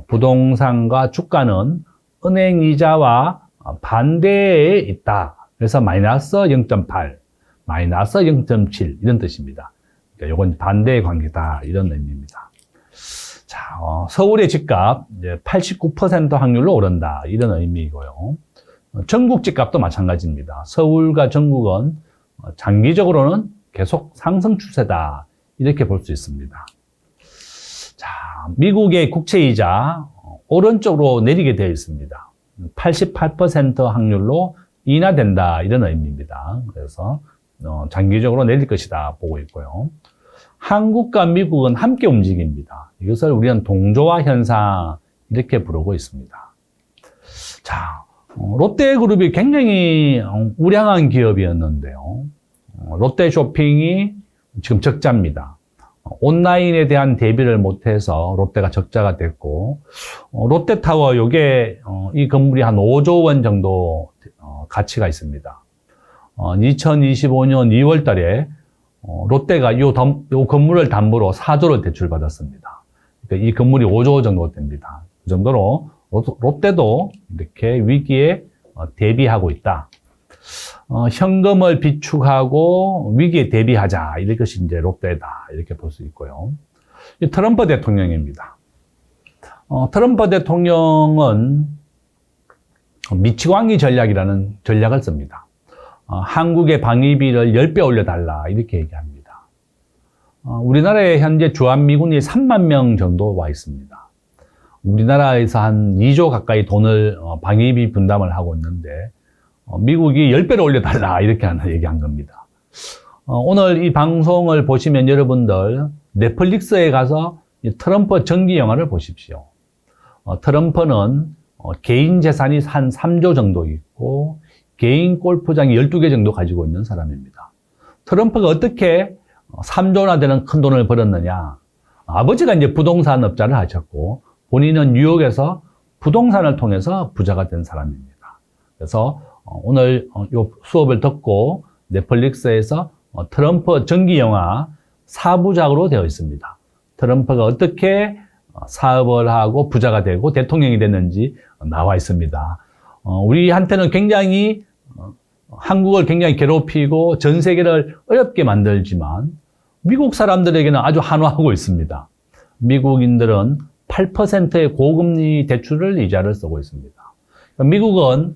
부동산과 주가는 은행 이자와 반대에 있다. 그래서 마이너스 0.8, 마이너스 0.7 이런 뜻입니다. 그러니까 이건 반대의 관계다 이런 의미입니다. 자, 서울의 집값 89% 확률로 오른다 이런 의미이고요. 전국 집값도 마찬가지입니다. 서울과 전국은 장기적으로는 계속 상승 추세다 이렇게 볼 수 있습니다. 자, 미국의 국채이자 오른쪽으로 내리게 되어 있습니다. 88% 확률로 인하된다 이런 의미입니다. 그래서 장기적으로 내릴 것이다 보고 있고요. 한국과 미국은 함께 움직입니다. 이것을 우리는 동조화 현상 이렇게 부르고 있습니다. 자, 롯데그룹이 굉장히 우량한 기업이었는데요. 롯데쇼핑이 지금 적자입니다. 온라인에 대한 대비를 못해서 롯데가 적자가 됐고, 롯데타워 요게 이 건물이 한 5조 원 정도 가치가 있습니다. 2025년 2월 달에 롯데가 요 건물을 담보로 4조를 대출받았습니다. 그러니까 이 건물이 5조 정도 됩니다. 그 정도로 롯데도 이렇게 위기에 대비하고 있다. 현금을 비축하고 위기에 대비하자. 이것이 이제 롯데다. 이렇게 볼 수 있고요. 트럼프 대통령입니다. 트럼프 대통령은 미치광이 전략이라는 전략을 씁니다. 한국의 방위비를 10배 올려달라. 이렇게 얘기합니다. 우리나라에 현재 주한미군이 3만 명 정도 와 있습니다. 우리나라에서 한 2조 가까이 돈을 방위비 분담을 하고 있는데, 미국이 10배를 올려달라 이렇게 얘기한 겁니다. 오늘 이 방송을 보시면 여러분들 넷플릭스에 가서 트럼프 전기 영화를 보십시오. 트럼프는 개인 재산이 한 3조 정도 있고 개인 골프장이 12개 정도 가지고 있는 사람입니다. 트럼프가 어떻게 3조나 되는 큰 돈을 벌었느냐. 아버지가 이제 부동산 업자를 하셨고 본인은 뉴욕에서 부동산을 통해서 부자가 된 사람입니다. 그래서 오늘 이 수업을 듣고 넷플릭스에서 트럼프 전기 영화 4부작으로 되어 있습니다. 트럼프가 어떻게 사업을 하고 부자가 되고 대통령이 됐는지 나와 있습니다. 우리한테는 굉장히 한국을 굉장히 괴롭히고 전 세계를 어렵게 만들지만 미국 사람들에게는 아주 한화하고 있습니다. 미국인들은 8%의 고금리 대출을 이자를 쓰고 있습니다. 미국은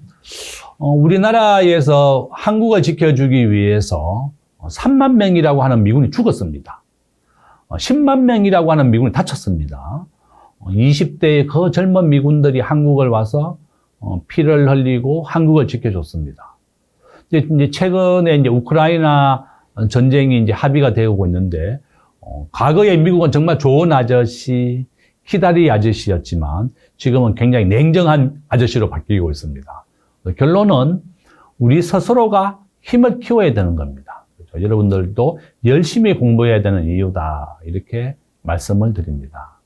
우리나라에서 한국을 지켜주기 위해서 3만 명이라고 하는 미군이 죽었습니다. 10만 명이라고 하는 미군이 다쳤습니다. 20대의 그 젊은 미군들이 한국을 와서 피를 흘리고 한국을 지켜줬습니다. 이제 최근에 이제 우크라이나 전쟁이 이제 합의가 되고 있는데, 과거에 미국은 정말 좋은 아저씨, 키다리 아저씨였지만 지금은 굉장히 냉정한 아저씨로 바뀌고 있습니다. 결론은 우리 스스로가 힘을 키워야 되는 겁니다. 그렇죠? 여러분들도 열심히 공부해야 되는 이유다. 이렇게 말씀을 드립니다.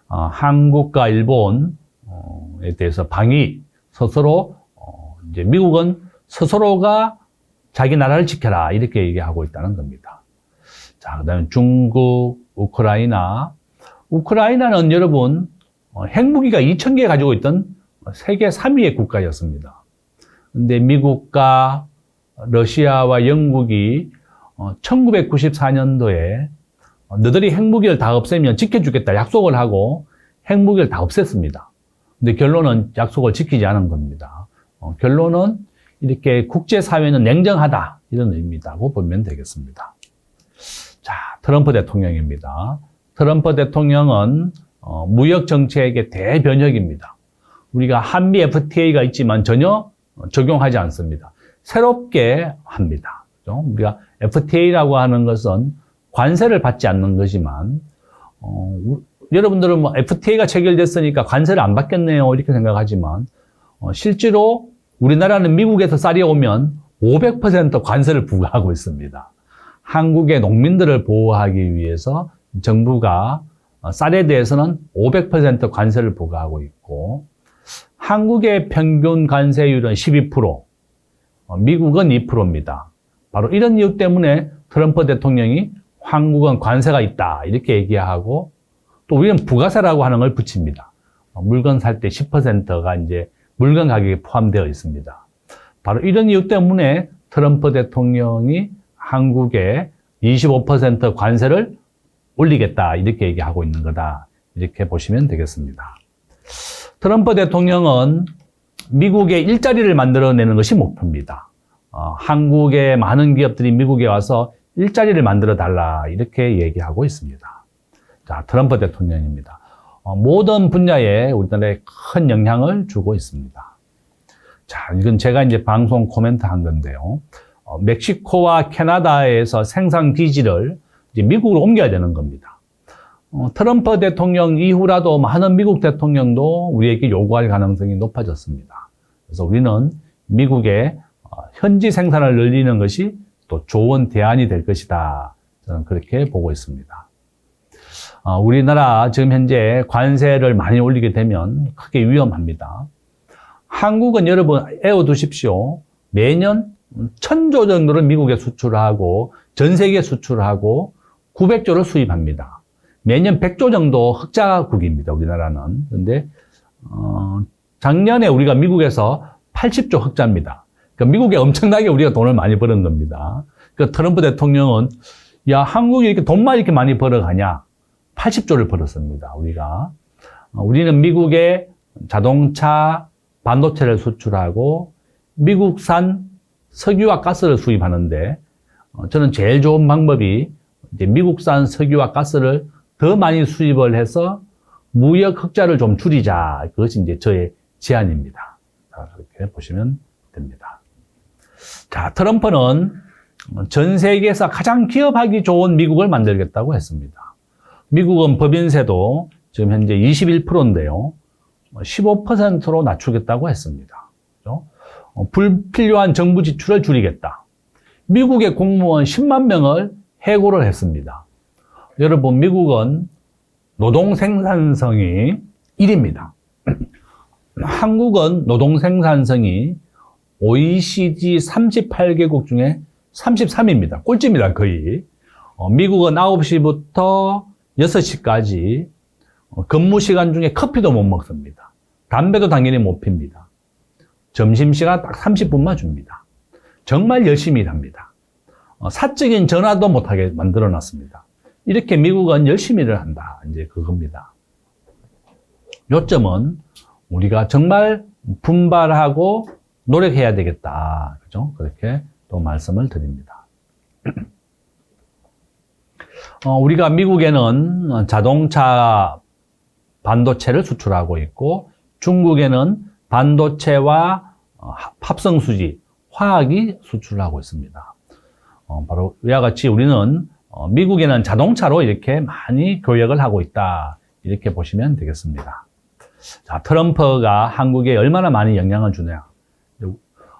한국과 일본에 대해서 방위, 스스로, 이제 미국은 스스로가 자기 나라를 지켜라. 이렇게 얘기하고 있다는 겁니다. 자, 그 다음에 중국, 우크라이나. 우크라이나는 여러분, 핵무기가 2,000개 가지고 있던 세계 3위의 국가였습니다. 근데 미국과 러시아와 영국이 1994년도에 너희들이 핵무기를 다 없애면 지켜주겠다 약속을 하고 핵무기를 다 없앴습니다. 근데 결론은 약속을 지키지 않은 겁니다. 결론은 이렇게 국제사회는 냉정하다 이런 의미라고 보면 되겠습니다. 자, 트럼프 대통령입니다. 트럼프 대통령은 무역 정책의 대변혁입니다. 우리가 한미 FTA가 있지만 전혀 적용하지 않습니다. 새롭게 합니다. 그렇죠? 우리가 FTA라고 하는 것은 관세를 받지 않는 거지만 여러분들은 뭐 FTA가 체결됐으니까 관세를 안 받겠네요 이렇게 생각하지만 실제로 우리나라는 미국에서 쌀이 오면 500% 관세를 부과하고 있습니다. 한국의 농민들을 보호하기 위해서 정부가 쌀에 대해서는 500% 관세를 부과하고 있고 한국의 평균 관세율은 12%, 미국은 2%입니다. 바로 이런 이유 때문에 트럼프 대통령이 한국은 관세가 있다 이렇게 얘기하고 또 우리는 부가세라고 하는 걸 붙입니다. 물건 살 때 10%가 이제 물건 가격에 포함되어 있습니다. 바로 이런 이유 때문에 트럼프 대통령이 한국에 25% 관세를 올리겠다 이렇게 얘기하고 있는 거다 이렇게 보시면 되겠습니다. 트럼프 대통령은 미국의 일자리를 만들어내는 것이 목표입니다. 한국의 많은 기업들이 미국에 와서 일자리를 만들어 달라 이렇게 얘기하고 있습니다. 자, 트럼프 대통령입니다. 모든 분야에 우리나라에 큰 영향을 주고 있습니다. 자, 이건 제가 이제 방송 코멘트 한 건데요. 멕시코와 캐나다에서 생산 기지를 이제 미국으로 옮겨야 되는 겁니다. 트럼프 대통령 이후라도 많은 미국 대통령도 우리에게 요구할 가능성이 높아졌습니다. 그래서 우리는 미국의 현지 생산을 늘리는 것이 또 좋은 대안이 될 것이다. 저는 그렇게 보고 있습니다. 우리나라 지금 현재 관세를 많이 올리게 되면 크게 위험합니다. 한국은 여러분 애워두십시오. 매년 1000조 정도를 미국에 수출하고 전 세계에 수출하고 900조를 수입합니다. 매년 100조 정도 흑자국입니다. 우리나라는. 그런데 작년에 우리가 미국에서 80조 흑자입니다. 그러니까 미국에 엄청나게 우리가 돈을 많이 버는 겁니다. 그러니까 트럼프 대통령은 야 한국이 이렇게 돈만 이렇게 많이 벌어가냐? 80조를 벌었습니다. 우리는 미국에 자동차, 반도체를 수출하고 미국산 석유와 가스를 수입하는데 저는 제일 좋은 방법이 이제 미국산 석유와 가스를 더 많이 수입을 해서 무역 흑자를 좀 줄이자. 그것이 이제 저의 제안입니다. 자, 그렇게 보시면 됩니다. 자, 트럼프는 전 세계에서 가장 기업하기 좋은 미국을 만들겠다고 했습니다. 미국은 법인세도 지금 현재 21%인데요. 15%로 낮추겠다고 했습니다. 그렇죠? 불필요한 정부 지출을 줄이겠다. 미국의 공무원 10만 명을 해고를 했습니다. 여러분, 미국은 노동 생산성이 1위입니다. 한국은 노동 생산성이 OECD 38개국 중에 33위입니다. 꼴찌입니다, 거의. 미국은 9시부터 6시까지 근무 시간 중에 커피도 못 먹습니다. 담배도 당연히 못 핍니다. 점심시간 딱 30분만 줍니다. 정말 열심히 일합니다. 사적인 전화도 못하게 만들어 놨습니다. 이렇게 미국은 열심히 일을 한다. 이제 그겁니다. 요점은 우리가 정말 분발하고 노력해야 되겠다. 그죠? 그렇게 또 말씀을 드립니다. 우리가 미국에는 자동차, 반도체를 수출하고 있고 중국에는 반도체와 합성수지, 화학이 수출하고 있습니다. 바로 이와 같이 우리는 미국에는 자동차로 이렇게 많이 교역을 하고 있다. 이렇게 보시면 되겠습니다. 자, 트럼프가 한국에 얼마나 많이 영향을 주냐.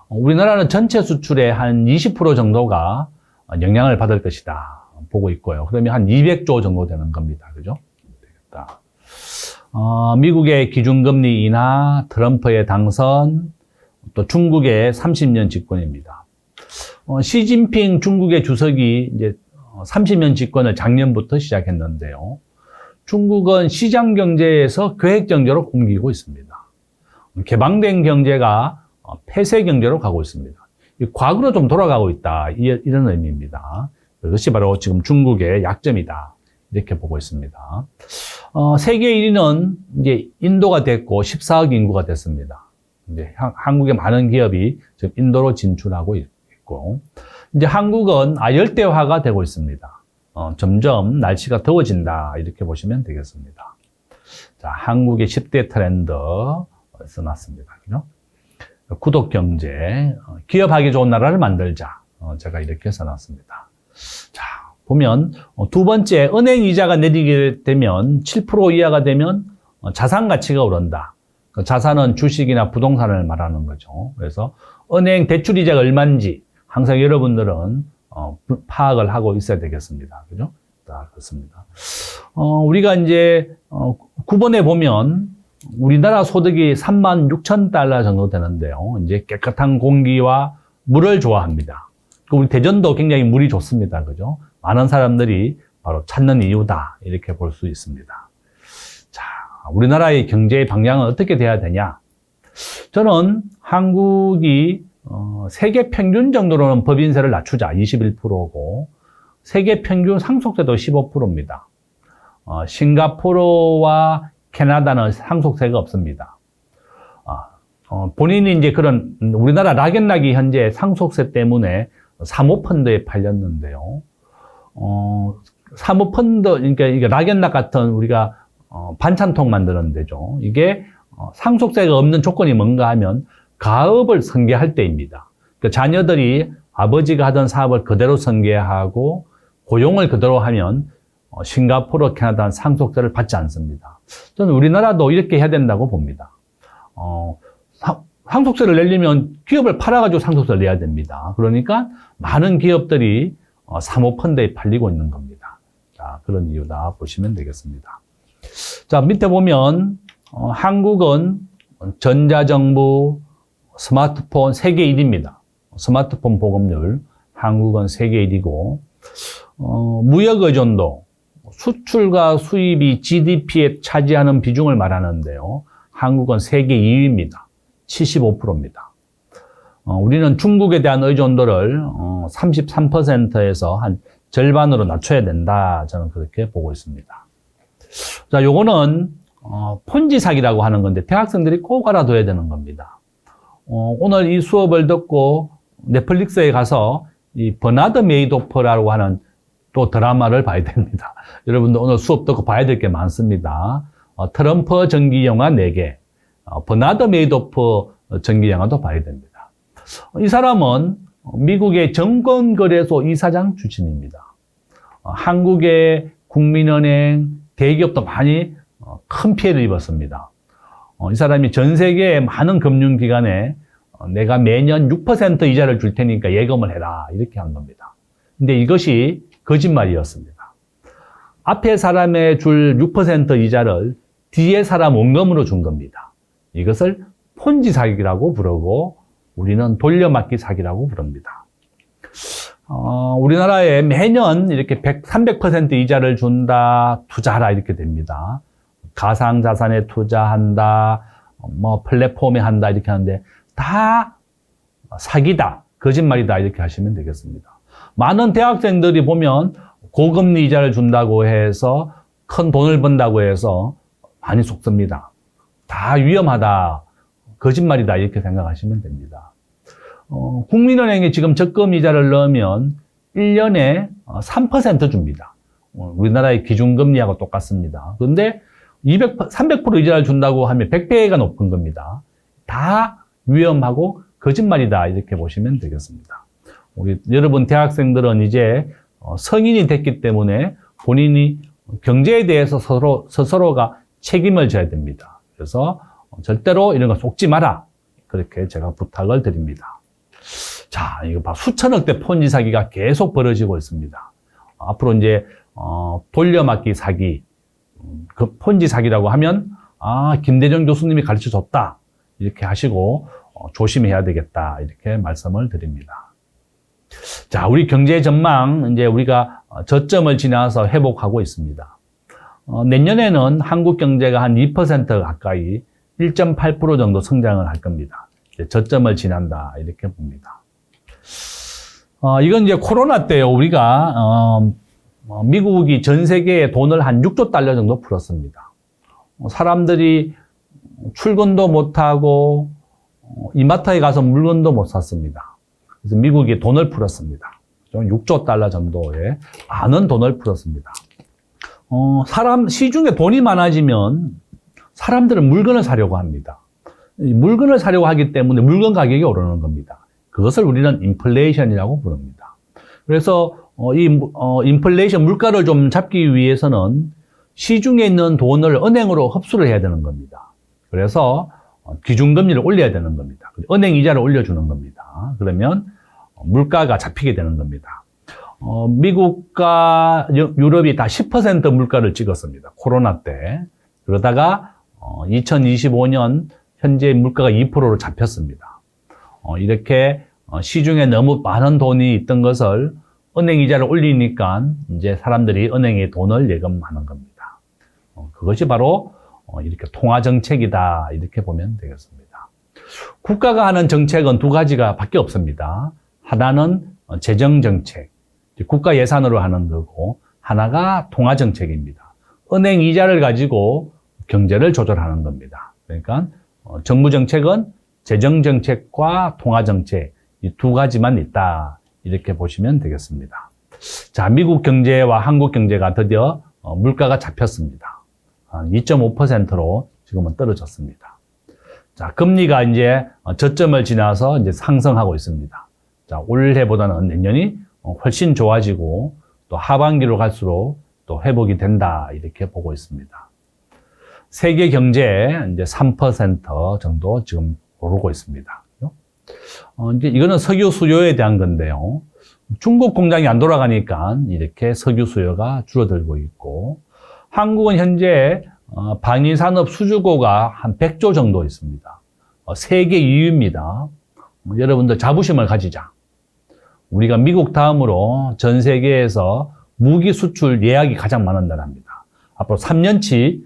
우리나라는 전체 수출의 한 20% 정도가 영향을 받을 것이다. 보고 있고요. 그러면 한 200조 정도 되는 겁니다. 그죠? 되겠다. 미국의 기준금리 인하, 트럼프의 당선, 또 중국의 30년 집권입니다. 시진핑 중국의 주석이 이제 30년 집권을 작년부터 시작했는데요. 중국은 시장 경제에서 계획 경제로 옮기고 있습니다. 개방된 경제가 폐쇄 경제로 가고 있습니다. 과거로 좀 돌아가고 있다. 이런 의미입니다. 그것이 바로 지금 중국의 약점이다. 이렇게 보고 있습니다. 세계 1위는 이제 인도가 됐고 14억 인구가 됐습니다. 이제 한국의 많은 기업이 지금 인도로 진출하고 있고, 이제 한국은 열대화가 되고 있습니다. 점점 날씨가 더워진다. 이렇게 보시면 되겠습니다. 자, 한국의 10대 트렌드 써놨습니다. 그죠? 구독 경제, 기업하기 좋은 나라를 만들자. 제가 이렇게 써놨습니다. 자, 보면 두 번째, 은행 이자가 내리게 되면 7% 이하가 되면 자산 가치가 오른다. 자산은 주식이나 부동산을 말하는 거죠. 그래서 은행 대출 이자가 얼마인지 항상 여러분들은 파악을 하고 있어야 되겠습니다. 그죠? 자, 그렇습니다. 우리가 이제 9번에 보면 우리나라 소득이 36,000달러 정도 되는데요. 이제 깨끗한 공기와 물을 좋아합니다. 우리 대전도 굉장히 물이 좋습니다. 그죠? 많은 사람들이 바로 찾는 이유다. 이렇게 볼 수 있습니다. 자, 우리나라의 경제의 방향은 어떻게 돼야 되냐? 저는 한국이 세계 평균 정도로는 법인세를 낮추자. 21%고 세계 평균 상속세도 15%입니다. 싱가포르와 캐나다는 상속세가 없습니다. 본인이 이제 그런 우리나라 락앤락이 현재 상속세 때문에 사모펀드에 팔렸는데요. 사모펀드, 그러니까 이게 락앤락 같은 우리가 반찬통 만드는 데죠. 이게 상속세가 없는 조건이 뭔가 하면 가업을 승계할 때입니다. 그러니까 자녀들이 아버지가 하던 사업을 그대로 승계하고 고용을 그대로 하면 싱가포르, 캐나다는 상속세를 받지 않습니다. 저는 우리나라도 이렇게 해야 된다고 봅니다. 상속세를 내려면 기업을 팔아가지고 상속세를 내야 됩니다. 그러니까 많은 기업들이 사모펀드에 팔리고 있는 겁니다. 자, 그런 이유다 보시면 되겠습니다. 자, 밑에 보면 한국은 전자정부, 스마트폰 세계 1위입니다. 스마트폰 보급률 한국은 세계 1위고 무역 의존도 수출과 수입이 GDP에 차지하는 비중을 말하는데요. 한국은 세계 2위입니다. 75%입니다. 우리는 중국에 대한 의존도를 33%에서 한 절반으로 낮춰야 된다. 저는 그렇게 보고 있습니다. 자, 요거는 폰지 사기라고 하는 건데 대학생들이 꼭 알아둬야 되는 겁니다. 오늘 이 수업을 듣고 넷플릭스에 가서 이 버나드 메이도프라고 하는 또 드라마를 봐야 됩니다. 여러분들 오늘 수업 듣고 봐야 될 게 많습니다. 트럼프 전기 영화 4개, 버나드 메이도프 전기 영화도 봐야 됩니다. 이 사람은 미국의 정권거래소 이사장 출신입니다. 한국의 국민은행, 대기업도 많이 큰 피해를 입었습니다. 이 사람이 전 세계의 많은 금융기관에 내가 매년 6% 이자를 줄 테니까 예금을 해라 이렇게 한 겁니다. 근데 이것이 거짓말이었습니다. 앞에 사람에 줄 6% 이자를 뒤에 사람 원금으로 준 겁니다. 이것을 폰지 사기라고 부르고 우리는 돌려막기 사기라고 부릅니다. 우리나라에 매년 이렇게 300% 이자를 준다, 투자하라 이렇게 됩니다. 가상자산에 투자한다, 뭐 플랫폼에 한다 이렇게 하는데 다 사기다, 거짓말이다 이렇게 하시면 되겠습니다. 많은 대학생들이 보면 고금리 이자를 준다고 해서 큰 돈을 번다고 해서 많이 속습니다. 다 위험하다, 거짓말이다 이렇게 생각하시면 됩니다. 국민은행에 지금 적금 이자를 넣으면 1년에 3% 줍니다. 우리나라의 기준금리하고 똑같습니다. 그런데 300% 이자를 준다고 하면 100배가 높은 겁니다. 다 위험하고 거짓말이다 이렇게 보시면 되겠습니다. 우리 여러분 대학생들은 이제 성인이 됐기 때문에 본인이 경제에 대해서 스스로가 책임을 져야 됩니다. 그래서 절대로 이런 거 속지 마라. 그렇게 제가 부탁을 드립니다. 자, 이거 봐. 수천억대 폰지 사기가 계속 벌어지고 있습니다. 앞으로 이제 돌려막기 사기, 그 폰지 사기라고 하면 김대중 교수님이 가르쳐 줬다. 이렇게 하시고 조심해야 되겠다. 이렇게 말씀을 드립니다. 자, 우리 경제 전망 이제 우리가 저점을 지나서 회복하고 있습니다. 내년에는 한국 경제가 한 2% 가까이 1.8% 정도 성장을 할 겁니다. 저점을 지난다 이렇게 봅니다. 이건 이제 코로나 때요. 우리가 미국이 전 세계에 돈을 한 6조 달러 정도 풀었습니다. 사람들이 출근도 못하고 이마트에 가서 물건도 못 샀습니다. 그래서 미국이 돈을 풀었습니다. 6조 달러 정도의 많은 돈을 풀었습니다. 시중에 돈이 많아지면 사람들은 물건을 사려고 합니다. 물건을 사려고 하기 때문에 물건 가격이 오르는 겁니다. 그것을 우리는 인플레이션이라고 부릅니다. 그래서 인플레이션 물가를 좀 잡기 위해서는 시중에 있는 돈을 은행으로 흡수를 해야 되는 겁니다. 그래서 기준금리를 올려야 되는 겁니다. 은행 이자를 올려주는 겁니다. 그러면 물가가 잡히게 되는 겁니다. 미국과 유럽이 다 10% 물가를 찍었습니다. 코로나 때. 그러다가 2025년 현재 물가가 2%로 잡혔습니다. 이렇게 시중에 너무 많은 돈이 있던 것을 은행 이자를 올리니까 이제 사람들이 은행에 돈을 예금하는 겁니다. 그것이 바로 이렇게 통화정책이다, 이렇게 보면 되겠습니다. 국가가 하는 정책은 두 가지가 밖에 없습니다. 하나는 재정정책, 국가 예산으로 하는 거고, 하나가 통화정책입니다. 은행 이자를 가지고 경제를 조절하는 겁니다. 그러니까 정부 정책은 재정정책과 통화정책, 이 두 가지만 있다, 이렇게 보시면 되겠습니다. 자, 미국 경제와 한국 경제가 드디어 물가가 잡혔습니다. 2.5%로 지금은 떨어졌습니다. 자, 금리가 이제 저점을 지나서 이제 상승하고 있습니다. 자, 올해보다는 내년이 훨씬 좋아지고 또 하반기로 갈수록 또 회복이 된다, 이렇게 보고 있습니다. 세계 경제 이제 3% 정도 지금 오르고 있습니다. 이제 이거는 석유 수요에 대한 건데요. 중국 공장이 안 돌아가니까 이렇게 석유 수요가 줄어들고 있고, 한국은 현재 방위산업 수주고가 한 100조 정도 있습니다. 세계 2위입니다. 여러분들 자부심을 가지자. 우리가 미국 다음으로 전 세계에서 무기 수출 예약이 가장 많은 나라입니다. 앞으로 3년치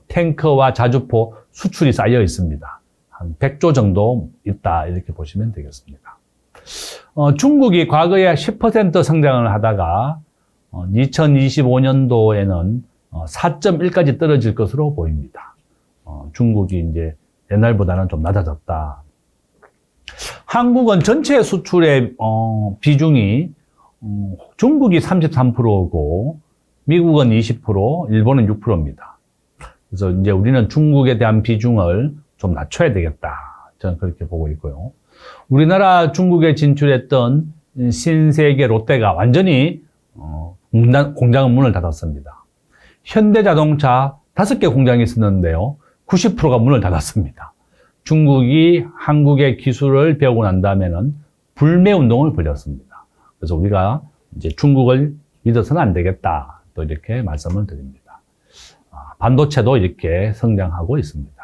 탱커와 자주포 수출이 쌓여 있습니다. 한 100조 정도 있다, 이렇게 보시면 되겠습니다. 중국이 과거에 10% 성장을 하다가 2025년도에는 4.1까지 떨어질 것으로 보입니다. 중국이 이제 옛날보다는 좀 낮아졌다. 한국은 전체 수출의 비중이 중국이 33%고 미국은 20%, 일본은 6%입니다. 그래서 이제 우리는 중국에 대한 비중을 좀 낮춰야 되겠다, 저는 그렇게 보고 있고요. 우리나라 중국에 진출했던 신세계 롯데가 완전히 공장은 문을 닫았습니다. 현대자동차 5개 공장이 있었는데요, 90%가 문을 닫았습니다. 중국이 한국의 기술을 배우고 난 다음에는 불매 운동을 벌였습니다. 그래서 우리가 이제 중국을 믿어서는 안 되겠다, 또 이렇게 말씀을 드립니다. 반도체도 이렇게 성장하고 있습니다.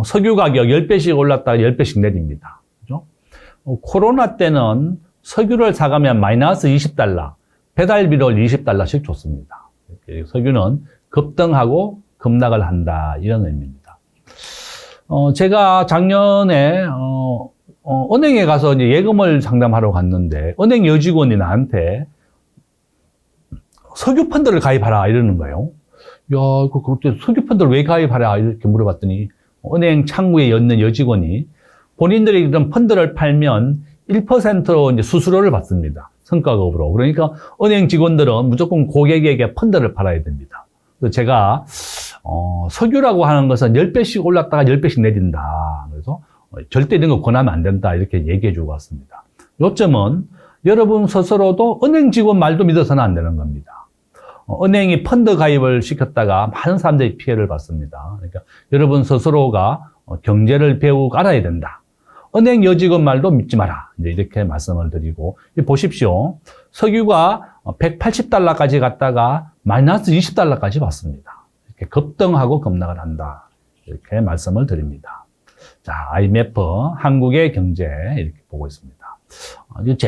석유 가격 10배씩 올랐다가 10배씩 내립니다. 그죠? 코로나 때는 석유를 사가면 마이너스 20달러, 배달비를 20달러씩 줬습니다. 석유는 급등하고 급락을 한다, 이런 의미입니다. 제가 작년에 은행에 가서 이제 예금을 상담하러 갔는데 은행 여직원이 나한테 석유 펀드를 가입하라, 이러는 거예요. 야, 그때 석유 펀드를 왜 가입하라, 이렇게 물어봤더니 은행 창구에 있는 여직원이 본인들이 이런 펀드를 팔면 1%로 이제 수수료를 받습니다. 성과급으로. 그러니까 은행 직원들은 무조건 고객에게 펀드를 팔아야 됩니다. 그래서 제가 석유라고 하는 것은 10배씩 올랐다가 10배씩 내린다. 그래서 절대 이런 거 권하면 안 된다, 이렇게 얘기해 주고 왔습니다. 요점은 여러분 스스로도 은행 직원 말도 믿어서는 안 되는 겁니다. 은행이 펀드 가입을 시켰다가 많은 사람들이 피해를 받습니다. 그러니까 여러분 스스로가 경제를 배우고 알아야 된다. 은행 여직원 말도 믿지 마라, 이제 이렇게 말씀을 드리고, 보십시오. 석유가 180달러까지 갔다가 마이너스 20달러까지 왔습니다. 이렇게 급등하고 급락을 한다, 이렇게 말씀을 드립니다. 자, IMF 한국의 경제 이렇게 보고 있습니다.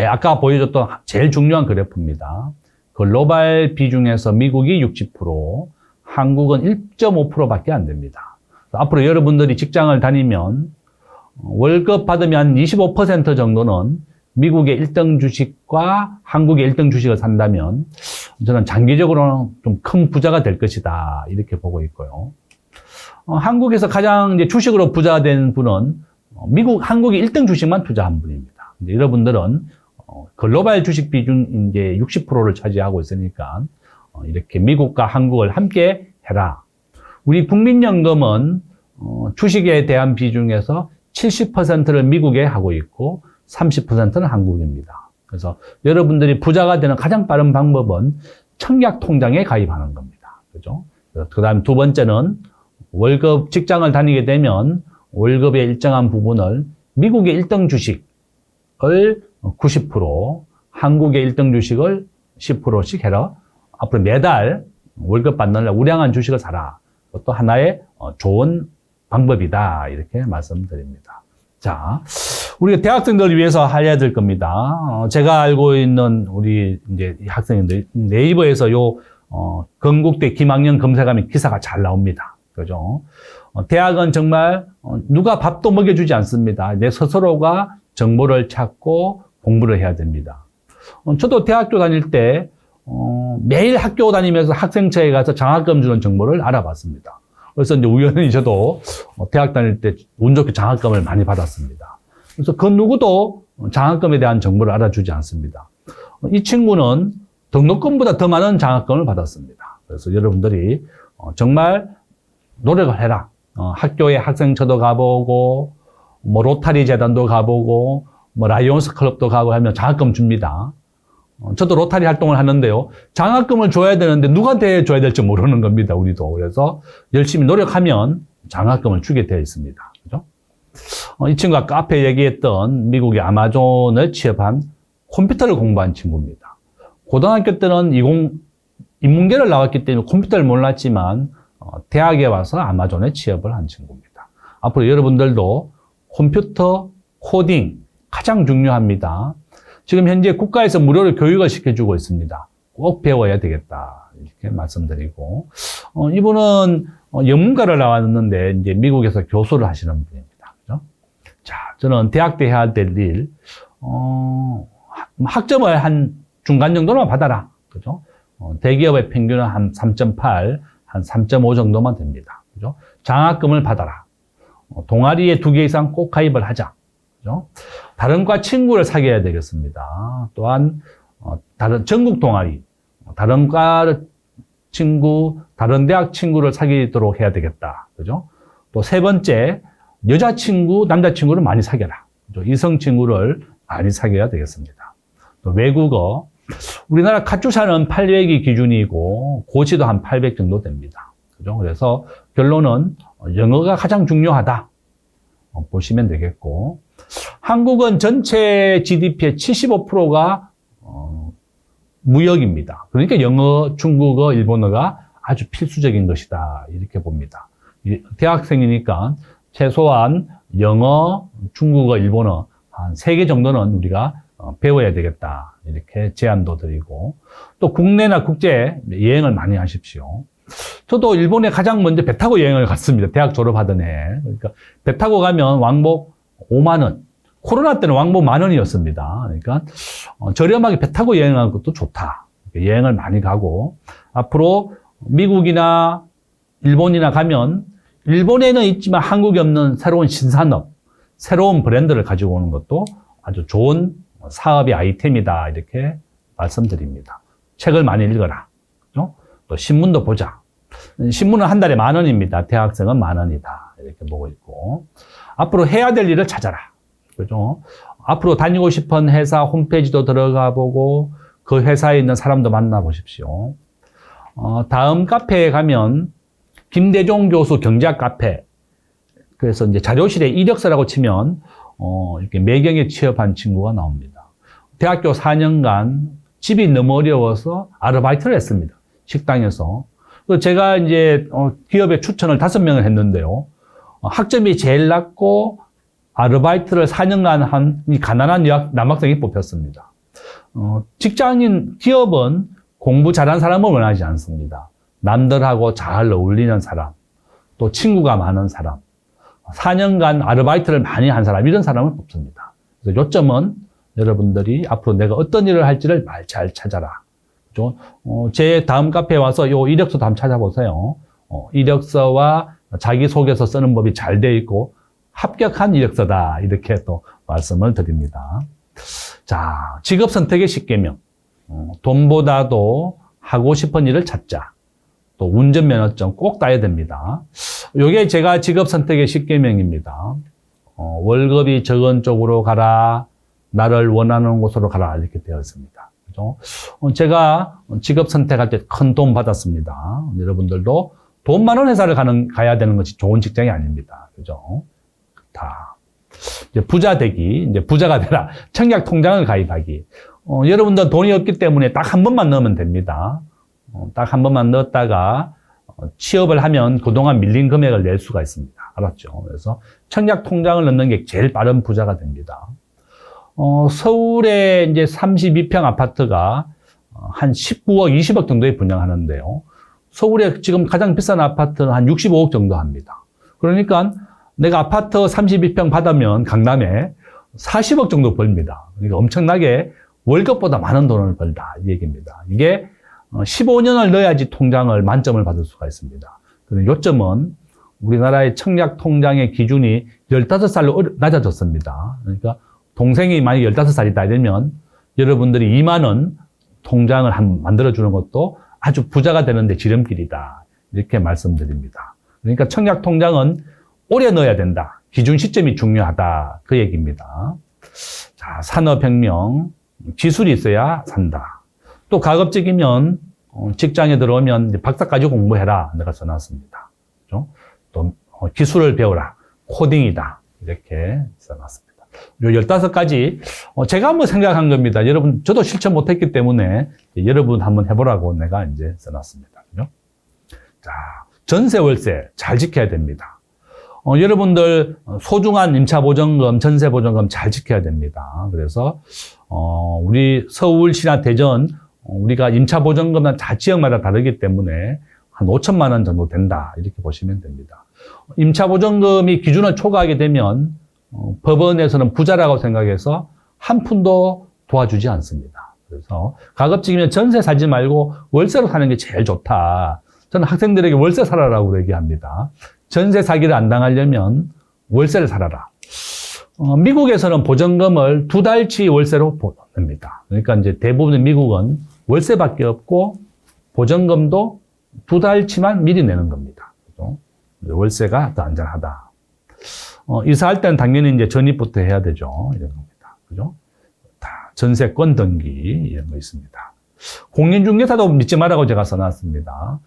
아까 보여줬던 제일 중요한 그래프입니다. 글로벌 비중에서 미국이 60%, 한국은 1.5%밖에 안 됩니다. 앞으로 여러분들이 직장을 다니면 월급 받으면 25% 정도는 미국의 1등 주식과 한국의 1등 주식을 산다면 저는 장기적으로는 좀 큰 부자가 될 것이다, 이렇게 보고 있고요. 한국에서 가장 이제 주식으로 부자가 된 분은 한국의 1등 주식만 투자한 분입니다. 이제 여러분들은 글로벌 주식 비중 이제 60%를 차지하고 있으니까 이렇게 미국과 한국을 함께 해라. 우리 국민연금은 주식에 대한 비중에서 70%를 미국에 하고 있고 30%는 한국입니다. 그래서 여러분들이 부자가 되는 가장 빠른 방법은 청약 통장에 가입하는 겁니다. 그죠? 그 다음 두 번째는 월급 직장을 다니게 되면 월급의 일정한 부분을 미국의 1등 주식을 90%, 한국의 1등 주식을 10%씩 해라. 앞으로 매달 월급 받는 날 우량한 주식을 사라. 그것도 하나의 좋은 방법이다. 이렇게 말씀드립니다. 자, 우리가 대학생들을 위해서 해야 될 겁니다. 제가 알고 있는 우리 이제 학생들 네이버에서 건국대 김학년 검색하면 기사가 잘 나옵니다. 그죠? 대학은 정말 누가 밥도 먹여주지 않습니다. 내 스스로가 정보를 찾고 공부를 해야 됩니다. 저도 대학교 다닐 때 매일 학교 다니면서 학생처에 가서 장학금 주는 정보를 알아봤습니다. 그래서 이제 우연히 저도 대학 다닐 때 운 좋게 장학금을 많이 받았습니다. 그래서 그 누구도 장학금에 대한 정보를 알아주지 않습니다. 이 친구는 등록금보다 더 많은 장학금을 받았습니다. 그래서 여러분들이 정말 노력을 해라. 학교에 학생처도 가보고, 뭐 로타리 재단도 가보고, 뭐 라이온스 클럽도 가고 하면 장학금 줍니다. 저도 로타리 활동을 하는데요. 장학금을 줘야 되는데 누구한테 줘야 될지 모르는 겁니다. 우리도. 그래서 열심히 노력하면 장학금을 주게 되어 있습니다. 그죠? 이 친구가 아까 앞에 얘기했던 미국의 아마존을 취업한 컴퓨터를 공부한 친구입니다. 고등학교 때는 인문계를 나왔기 때문에 컴퓨터를 몰랐지만 대학에 와서 아마존에 취업을 한 친구입니다. 앞으로 여러분들도 컴퓨터, 코딩 가장 중요합니다. 지금 현재 국가에서 무료로 교육을 시켜주고 있습니다. 꼭 배워야 되겠다. 이렇게 말씀드리고. 이분은 영문과를 나왔는데 이제 미국에서 교수를 하시는 분입니다. 그죠? 자, 저는 대학 때 해야 될 일, 학점을 한 중간 정도만 받아라. 그죠? 대기업의 평균은 한 3.8, 한 3.5 정도만 됩니다. 그죠? 장학금을 받아라. 동아리에 2개 이상 꼭 가입을 하자. 그죠? 다른 과 친구를 사귀어야 되겠습니다. 또한 다른 전국 동아리, 다른 과 친구, 다른 대학 친구를 사귀도록 해야 되겠다. 그죠? 또 세 번째, 여자친구, 남자친구를 많이 사귀어라. 그죠? 이성 친구를 많이 사귀어야 되겠습니다. 또 외국어, 우리나라 카투샤는 800이 기준이고 고시도 한 800 정도 됩니다. 그죠? 그래서 결론은 영어가 가장 중요하다. 보시면 되겠고, 한국은 전체 GDP의 75%가 무역입니다. 그러니까 영어, 중국어, 일본어가 아주 필수적인 것이다. 이렇게 봅니다. 대학생이니까 최소한 영어, 중국어, 일본어 한 3개 정도는 우리가 배워야 되겠다. 이렇게 제안도 드리고, 또 국내나 국제 여행을 많이 하십시오. 저도 일본에 가장 먼저 배 타고 여행을 갔습니다. 대학 졸업하던 해. 그러니까 배 타고 가면 왕복 5만 원. 코로나 때는 왕복 10,000원이었습니다. 그러니까 저렴하게 배 타고 여행하는 것도 좋다. 여행을 많이 가고, 앞으로 미국이나 일본이나 가면 일본에는 있지만 한국에 없는 새로운 신산업, 새로운 브랜드를 가지고 오는 것도 아주 좋은 사업의 아이템이다. 이렇게 말씀드립니다. 책을 많이 읽어라. 그죠? 또 신문도 보자. 신문은 한 달에 10,000원입니다. 대학생은 10,000원이다. 이렇게 보고 있고, 앞으로 해야 될 일을 찾아라. 그죠? 앞으로 다니고 싶은 회사 홈페이지도 들어가 보고 그 회사에 있는 사람도 만나보십시오. 다음 카페에 가면 김대중 교수 경제학 카페. 그래서 이제 자료실에 이력서라고 치면 이렇게 매경에 취업한 친구가 나옵니다. 대학교 4년간 집이 너무 어려워서 아르바이트를 했습니다. 식당에서. 그래서 제가 이제 기업에 추천을 5명을 했는데요. 학점이 제일 낮고 아르바이트를 4년간 한 이 가난한 남학생이 뽑혔습니다. 직장인, 기업은 공부 잘한 사람을 원하지 않습니다. 남들하고 잘 어울리는 사람, 또 친구가 많은 사람, 4년간 아르바이트를 많이 한 사람, 이런 사람을 뽑습니다. 그래서 요점은 여러분들이 앞으로 내가 어떤 일을 할지를 잘 찾아라. 그죠? 제 다음 카페에 와서 요 이력서도 한번 찾아보세요. 이력서와 자기소개서 쓰는 법이 잘 돼 있고 합격한 이력서다. 이렇게 또 말씀을 드립니다. 자, 직업 선택의 10계명. 돈보다도 하고 싶은 일을 찾자. 또 운전면허증 꼭 따야 됩니다. 요게 제가 직업 선택의 10계명입니다. 월급이 적은 쪽으로 가라. 나를 원하는 곳으로 가라. 이렇게 되어 있습니다. 그죠? 제가 직업 선택할 때 큰 도움 받았습니다. 여러분들도 돈 많은 회사를 가야 되는 것이 좋은 직장이 아닙니다. 그죠? 다. 이제 부자 되기, 이제 부자가 되라. 청약 통장을 가입하기. 여러분들 돈이 없기 때문에 딱 한 번만 넣으면 됩니다. 딱 한 번만 넣었다가 취업을 하면 그동안 밀린 금액을 낼 수가 있습니다. 알았죠? 그래서 청약 통장을 넣는 게 제일 빠른 부자가 됩니다. 서울에 이제 32평 아파트가 한 19억, 20억 정도에 분양하는데요. 서울에 지금 가장 비싼 아파트는 한 65억 정도 합니다. 그러니까 내가 아파트 32평 받으면 강남에 40억 정도 벌입니다. 그러니까 엄청나게 월급보다 많은 돈을 벌다 이 얘기입니다. 이게 15년을 넣어야지 통장을 만점을 받을 수가 있습니다. 그런 요점은 우리나라의 청약 통장의 기준이 15살로 낮아졌습니다. 그러니까 동생이 만약 15살이다 이러면 여러분들이 2만 원 통장을 만들어주는 것도 아주 부자가 되는데 지름길이다. 이렇게 말씀드립니다. 그러니까 청약 통장은 오래 넣어야 된다. 기준 시점이 중요하다. 그 얘기입니다. 자, 산업혁명, 기술이 있어야 산다. 또 가급적이면 직장에 들어오면 이제 박사까지 공부해라. 내가 써놨습니다. 그렇죠? 또 기술을 배워라. 코딩이다. 이렇게 써놨습니다. 요 15가지 제가 한번 생각한 겁니다. 여러분, 저도 실천 못했기 때문에 여러분 한번 해보라고 내가 이제 써놨습니다. 그죠? 자, 전세 월세 잘 지켜야 됩니다. 여러분들 소중한 임차보전금, 전세보전금 잘 지켜야 됩니다. 그래서 우리 서울시나 대전 우리가 임차보전금은 다 지역마다 다르기 때문에 한 5천만 원 정도 된다. 이렇게 보시면 됩니다. 임차보전금이 기준을 초과하게 되면 법원에서는 부자라고 생각해서 한 푼도 도와주지 않습니다. 그래서 가급적이면 전세 사지 말고 월세로 사는 게 제일 좋다. 저는 학생들에게 월세 살아라고 얘기합니다. 전세 사기를 안 당하려면 월세를 살아라. 미국에서는 보전금을 2달치 월세로 냅니다. 그러니까 이제 대부분 미국은 월세밖에 없고 보전금도 2달치만 미리 내는 겁니다. 그죠? 월세가 더 안전하다. 이사할 때는 당연히 이제 전입부터 해야 되죠. 이런 겁니다. 그죠? 다 전세권 등기 이런 거 있습니다. 공인중개사도 믿지 말라고 제가 써놨습니다.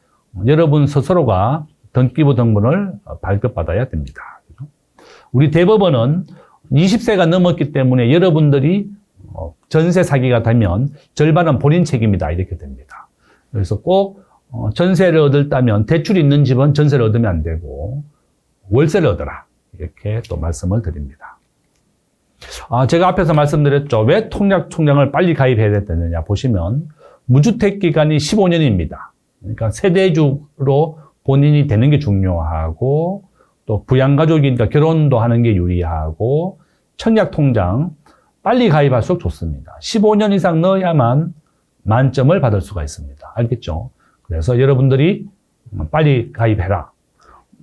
여러분 스스로가 등기부 등본을 발급받아야 됩니다. 그죠? 우리 대법원은 20세가 넘었기 때문에 여러분들이 전세 사기가 되면 절반은 본인 책임이다 이렇게 됩니다. 그래서 꼭 전세를 얻었다면 대출이 있는 집은 전세를 얻으면 안 되고 월세를 얻어라 이렇게 또 말씀을 드립니다. 제가 앞에서 말씀드렸죠. 왜 통장을 빨리 가입해야 되느냐 보시면 무주택 기간이 15년입니다. 그러니까 세대주로 본인이 되는 게 중요하고 또 부양가족이니까 결혼도 하는 게 유리하고 청약통장 빨리 가입할수록 좋습니다. 15년 이상 넣어야만 만점을 받을 수가 있습니다. 알겠죠? 그래서 여러분들이 빨리 가입해라.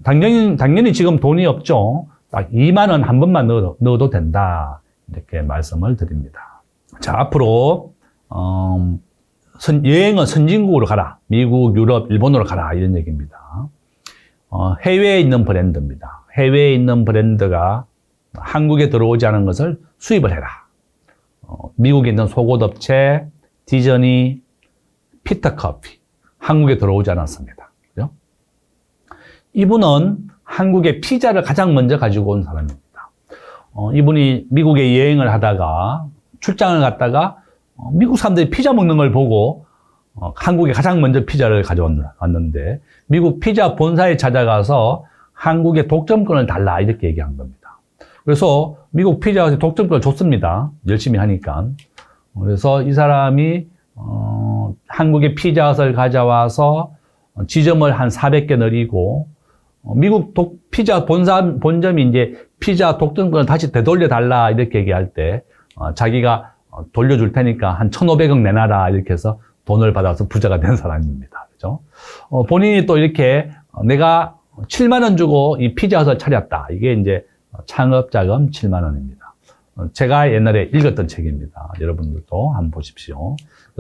당연히 지금 돈이 없죠. 딱 2만 원 한 번만 넣어도 된다. 이렇게 말씀을 드립니다. 자, 앞으로 여행은 선진국으로 가라. 미국, 유럽, 일본으로 가라. 이런 얘기입니다. 해외에 있는 브랜드입니다. 해외에 있는 브랜드가 한국에 들어오지 않은 것을 수입을 해라. 미국에 있는 속옷업체, 디즈니, 피터커피. 한국에 들어오지 않았습니다. 그죠? 이분은 한국의 피자를 가장 먼저 가지고 온 사람입니다. 이분이 미국에 여행을 하다가 출장을 갔다가 미국 사람들이 피자 먹는 걸 보고 한국에 가장 먼저 피자를 가져왔는데 미국 피자 본사에 찾아가서 한국에 독점권을 달라 이렇게 얘기한 겁니다. 그래서 미국 피자가 독점권을 줬습니다. 열심히 하니까. 그래서 이 사람이 한국에 피자헛을 가져와서 지점을 한 400개 늘리고 미국 피자 본점이 이제 피자 독점권을 다시 되돌려 달라 이렇게 얘기할 때 자기가 돌려줄 테니까 한 1,500억 내놔라 이렇게 해서 돈을 받아서 부자가 된 사람입니다. 그죠? 본인이 또 이렇게 내가 7만 원 주고 이 피자헛을 차렸다. 이게 이제 창업 자금 7만 원입니다. 제가 옛날에 읽었던 책입니다. 여러분들도 한번 보십시오.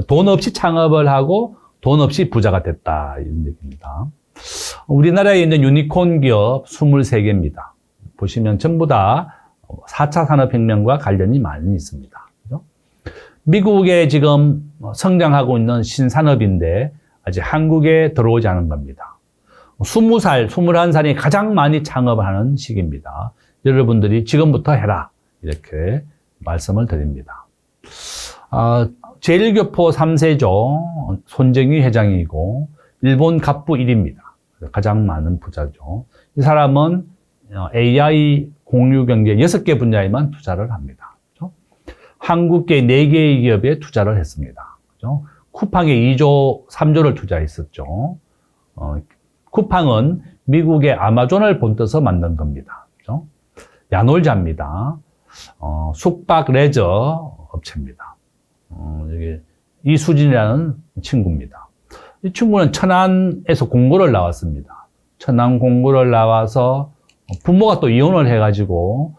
돈 없이 창업을 하고 돈 없이 부자가 됐다. 이런 얘기입니다. 우리나라에 있는 유니콘 기업 23개입니다. 보시면 전부 다 4차 산업혁명과 관련이 많이 있습니다. 그죠? 미국에 지금 성장하고 있는 신산업인데 아직 한국에 들어오지 않은 겁니다. 20살, 21살이 가장 많이 창업을 하는 시기입니다. 여러분들이 지금부터 해라. 이렇게 말씀을 드립니다. 제1교포 3세죠. 손정희 회장이고 일본 갑부 1위입니다. 가장 많은 부자죠. 이 사람은 AI 공유 경제 6개 분야에만 투자를 합니다. 그렇죠? 한국계 4개의 기업에 투자를 했습니다. 그렇죠? 쿠팡에 2조, 3조를 투자했었죠. 쿠팡은 미국의 아마존을 본떠서 만든 겁니다. 그렇죠? 야놀자입니다. 숙박 레저 업체입니다. 여기 이수진이라는 친구입니다. 이 친구는 천안에서 공고를 나왔습니다. 천안 공고를 나와서 부모가 또 이혼을 해가지고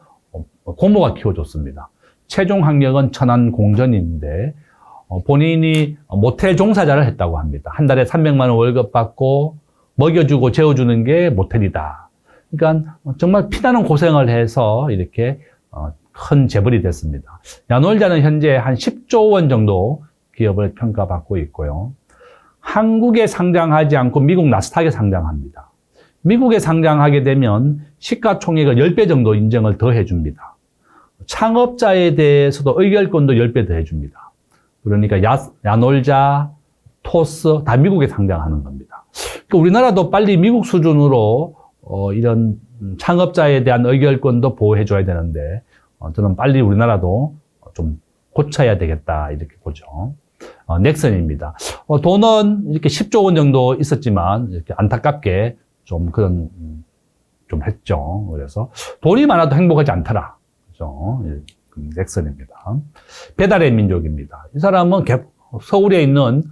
고모가 키워줬습니다. 최종 학력은 천안 공전인데 본인이 모텔 종사자를 했다고 합니다. 한 달에 300만 원 월급 받고 먹여주고 재워주는 게 모텔이다. 그러니까 정말 피나는 고생을 해서 이렇게 큰 재벌이 됐습니다. 야놀자는 현재 한 10조 원 정도 기업을 평가받고 있고요. 한국에 상장하지 않고 미국 나스닥에 상장합니다. 미국에 상장하게 되면 시가총액을 10배 정도 인정을 더 해줍니다. 창업자에 대해서도 의결권도 10배 더 해줍니다. 그러니까 야놀자, 토스 다 미국에 상장하는 겁니다. 그러니까 우리나라도 빨리 미국 수준으로 이런 창업자에 대한 의결권도 보호해줘야 되는데 저는 빨리 우리나라도 좀 고쳐야 되겠다 이렇게 보죠. 넥슨입니다. 돈은 이렇게 10조 원 정도 있었지만 이렇게 안타깝게 좀 그런 좀 했죠. 그래서 돈이 많아도 행복하지 않더라. 그죠? 넥슨입니다. 배달의 민족입니다. 이 사람은 서울에 있는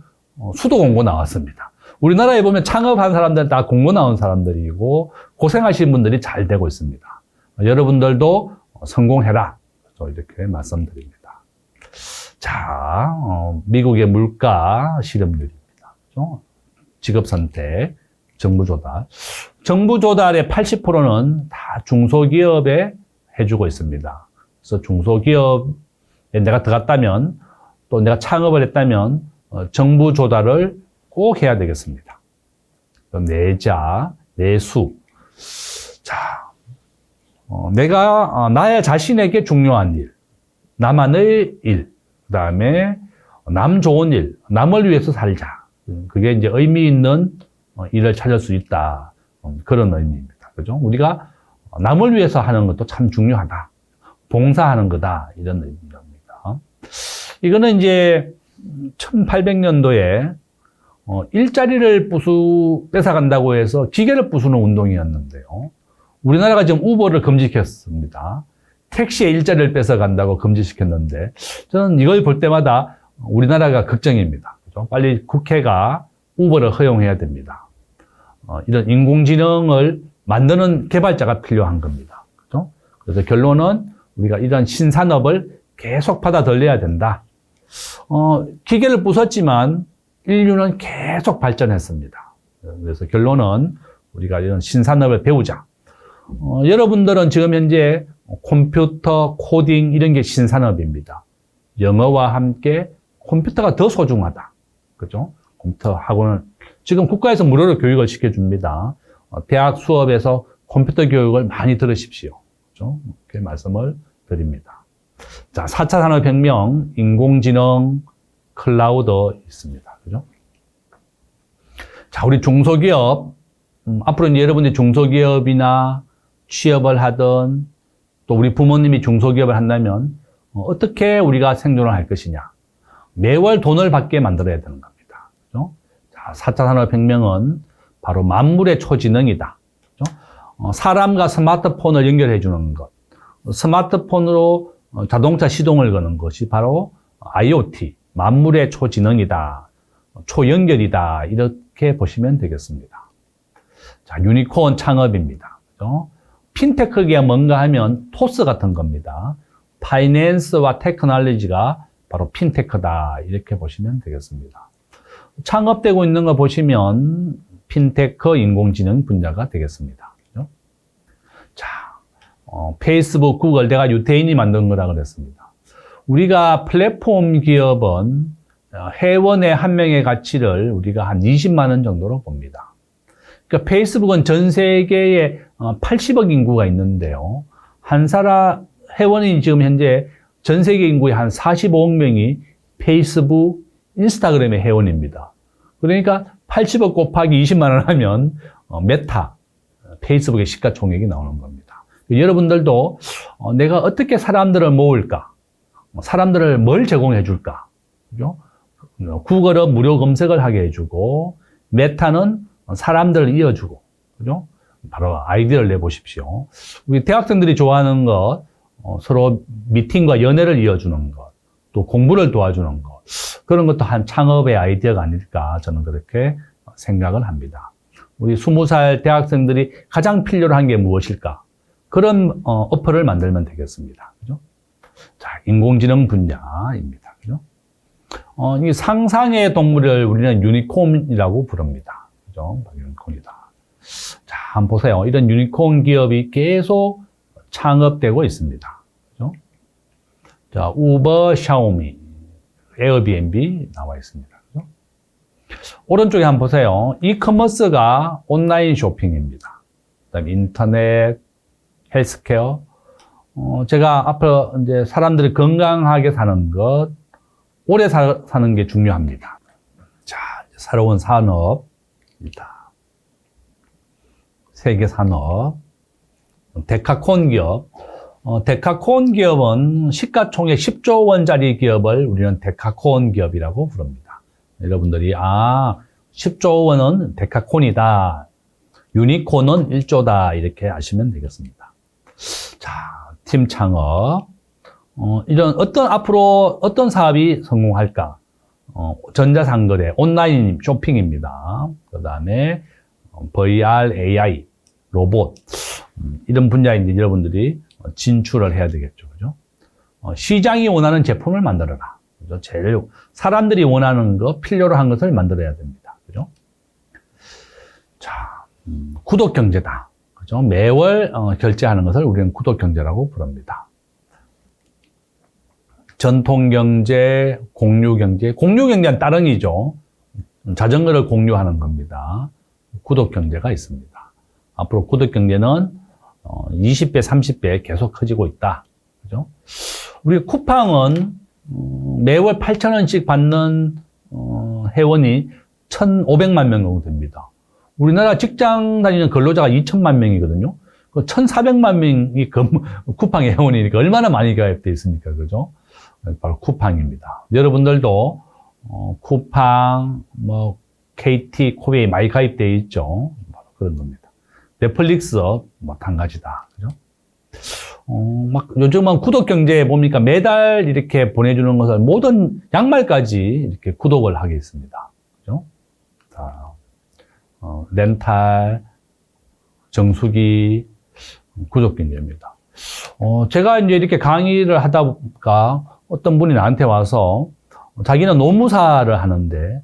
수도 공고 나왔습니다. 우리나라에 보면 창업한 사람들은 다 공고 나온 사람들이고 고생하신 분들이 잘 되고 있습니다. 여러분들도 성공해라. 이렇게 말씀드립니다. 자, 미국의 물가 실업률입니다. 그렇죠? 직업 선택, 정부 조달. 정부 조달의 80%는 다 중소기업에 해주고 있습니다. 그래서 중소기업에 내가 들어갔다면 또 내가 창업을 했다면 정부 조달을 꼭 해야 되겠습니다. 내자, 내수. 자, 내가 나의 자신에게 중요한 일, 나만의 일, 그 다음에 남 좋은 일, 남을 위해서 살자. 그게 이제 의미 있는 일을 찾을 수 있다. 그런 의미입니다. 그죠? 우리가 남을 위해서 하는 것도 참 중요하다. 봉사하는 거다. 이런 의미입니다. 이거는 이제 1800년도에 일자리를 뺏어간다고 해서 기계를 부수는 운동이었는데요. 우리나라가 지금 우버를 금지시켰습니다. 택시의 일자리를 뺏어간다고 금지시켰는데 저는 이걸 볼 때마다 우리나라가 걱정입니다. 그죠? 빨리 국회가 우버를 허용해야 됩니다. 이런 인공지능을 만드는 개발자가 필요한 겁니다. 그죠? 그래서 결론은 우리가 이런 신산업을 계속 받아들여야 된다. 기계를 부쉈지만 인류는 계속 발전했습니다. 그래서 결론은 우리가 이런 신산업을 배우자. 여러분들은 지금 현재 컴퓨터, 코딩 이런 게 신산업입니다. 영어와 함께 컴퓨터가 더 소중하다. 그죠? 컴퓨터 학원을 지금 국가에서 무료로 교육을 시켜줍니다. 대학 수업에서 컴퓨터 교육을 많이 들으십시오. 그죠? 이렇게 말씀을 드립니다. 자, 4차 산업혁명, 인공지능, 클라우드 있습니다. 그죠? 자, 우리 중소기업, 앞으로 이제 여러분들이 중소기업이나 취업을 하든 또 우리 부모님이 중소기업을 한다면 어떻게 우리가 생존을 할 것이냐. 매월 돈을 받게 만들어야 되는 겁니다. 그죠? 자, 4차 산업혁명은 바로 만물의 초지능이다. 그죠? 사람과 스마트폰을 연결해 주는 것. 스마트폰으로 자동차 시동을 거는 것이 바로 IoT, 만물의 초지능이다. 초연결이다. 이렇게 보시면 되겠습니다. 자, 유니콘 창업입니다. 그죠? 핀테크가 뭔가 하면 토스 같은 겁니다. 파이낸스와 테크놀로지가 바로 핀테크다. 이렇게 보시면 되겠습니다. 창업되고 있는 거 보시면 핀테크 인공지능 분야가 되겠습니다. 그죠? 자, 페이스북, 구글, 내가 유태인이 만든 거라 그랬습니다. 우리가 플랫폼 기업은 회원의 한 명의 가치를 우리가 한 20만 원 정도로 봅니다. 그러니까 페이스북은 전 세계에 80억 인구가 있는데요. 회원이 지금 현재 전 세계 인구의 한 45억 명이 페이스북, 인스타그램의 회원입니다. 그러니까 80억 곱하기 20만 원 하면 메타, 페이스북의 시가총액이 나오는 겁니다. 여러분들도 내가 어떻게 사람들을 모을까? 사람들을 뭘 제공해 줄까? 그죠? 구글은 무료 검색을 하게 해주고, 메타는 사람들을 이어주고, 그죠? 바로 아이디어를 내보십시오. 우리 대학생들이 좋아하는 것, 서로 미팅과 연애를 이어주는 것, 또 공부를 도와주는 것, 그런 것도 한 창업의 아이디어가 아닐까 저는 그렇게 생각을 합니다. 우리 20살 대학생들이 가장 필요로 한 게 무엇일까? 그런 어플을 만들면 되겠습니다. 그죠? 자, 인공지능 분야입니다. 그죠? 이 상상의 동물을 우리는 유니콘이라고 부릅니다. 그죠? 유니콘이다. 자, 한번 보세요. 이런 유니콘 기업이 계속 창업되고 있습니다. 그죠? 자, 우버, 샤오미, 에어비앤비 나와 있습니다. 그죠? 오른쪽에 한번 보세요. 이커머스가 온라인 쇼핑입니다. 그다음에 인터넷, 헬스케어. 제가 앞으로 이제 사람들이 건강하게 사는 것, 오래 사는 게 중요합니다. 자, 새로운 산업입니다. 세계 산업. 데카콘 기업. 데카콘 기업은 시가총액 10조 원짜리 기업을 우리는 데카콘 기업이라고 부릅니다. 여러분들이 10조 원은 데카콘이다. 유니콘은 1조다. 이렇게 아시면 되겠습니다. 자, 팀 창업. 이런 앞으로 어떤 사업이 성공할까? 전자상거래, 온라인 쇼핑입니다. 그 다음에 VR, AI, 로봇. 이런 분야에 이제 여러분들이 진출을 해야 되겠죠. 그죠? 시장이 원하는 제품을 만들어라. 그죠? 제일 사람들이 원하는 거, 필요로 한 것을 만들어야 됩니다. 그죠? 자, 구독 경제다. 그죠? 매월 결제하는 것을 우리는 구독 경제라고 부릅니다. 전통 경제, 공유 경제. 공유 경제는 따릉이죠. 자전거를 공유하는 겁니다. 구독 경제가 있습니다. 앞으로 구독 경제는 20배, 30배 계속 커지고 있다. 그죠? 우리 쿠팡은 매월 8,000원씩 받는 회원이 1,500만 명 정도 됩니다. 우리나라 직장 다니는 근로자가 2천만 명이거든요. 1,400만 명이 쿠팡 회원이니까 얼마나 많이 가입돼 있습니까? 그죠? 바로 쿠팡입니다. 여러분들도 쿠팡, KT, 코웨이 많이 가입돼 있죠. 바로 그런 겁니다. 넷플릭스 마찬가지다. 그죠? 요즘은 구독 경제에 보니까 매달 이렇게 보내주는 것을 모든 양말까지 이렇게 구독을 하게 있습니다. 그죠? 자, 렌탈, 정수기, 구독 경제입니다. 제가 이제 이렇게 강의를 하다 보니까 어떤 분이 나한테 와서 자기는 노무사를 하는데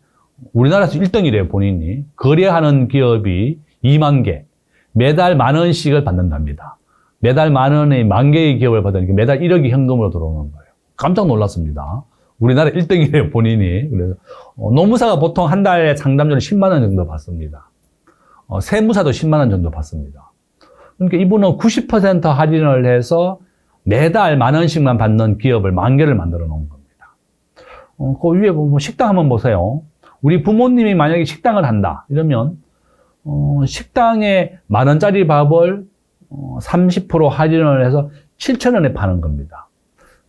우리나라에서 1등이래요, 본인이. 거래하는 기업이 2만 개. 매달 10,000원씩을 받는답니다. 매달 10,000원의 10,000개의 기업을 받으니까 매달 1억이 현금으로 들어오는 거예요. 깜짝 놀랐습니다. 우리나라 1등이래요, 본인이. 그래서 노무사가 보통 한 달에 상담료를 10만 원 정도 받습니다. 세무사도 10만 원 정도 받습니다. 그러니까 이분은 90% 할인을 해서 매달 10,000원씩만 받는 기업을 10,000개를 만들어 놓은 겁니다. 그 위에 보면 식당 한번 보세요. 우리 부모님이 만약에 식당을 한다. 이러면, 식당에 10,000원짜리 밥을 30% 할인을 해서 7,000원에 파는 겁니다.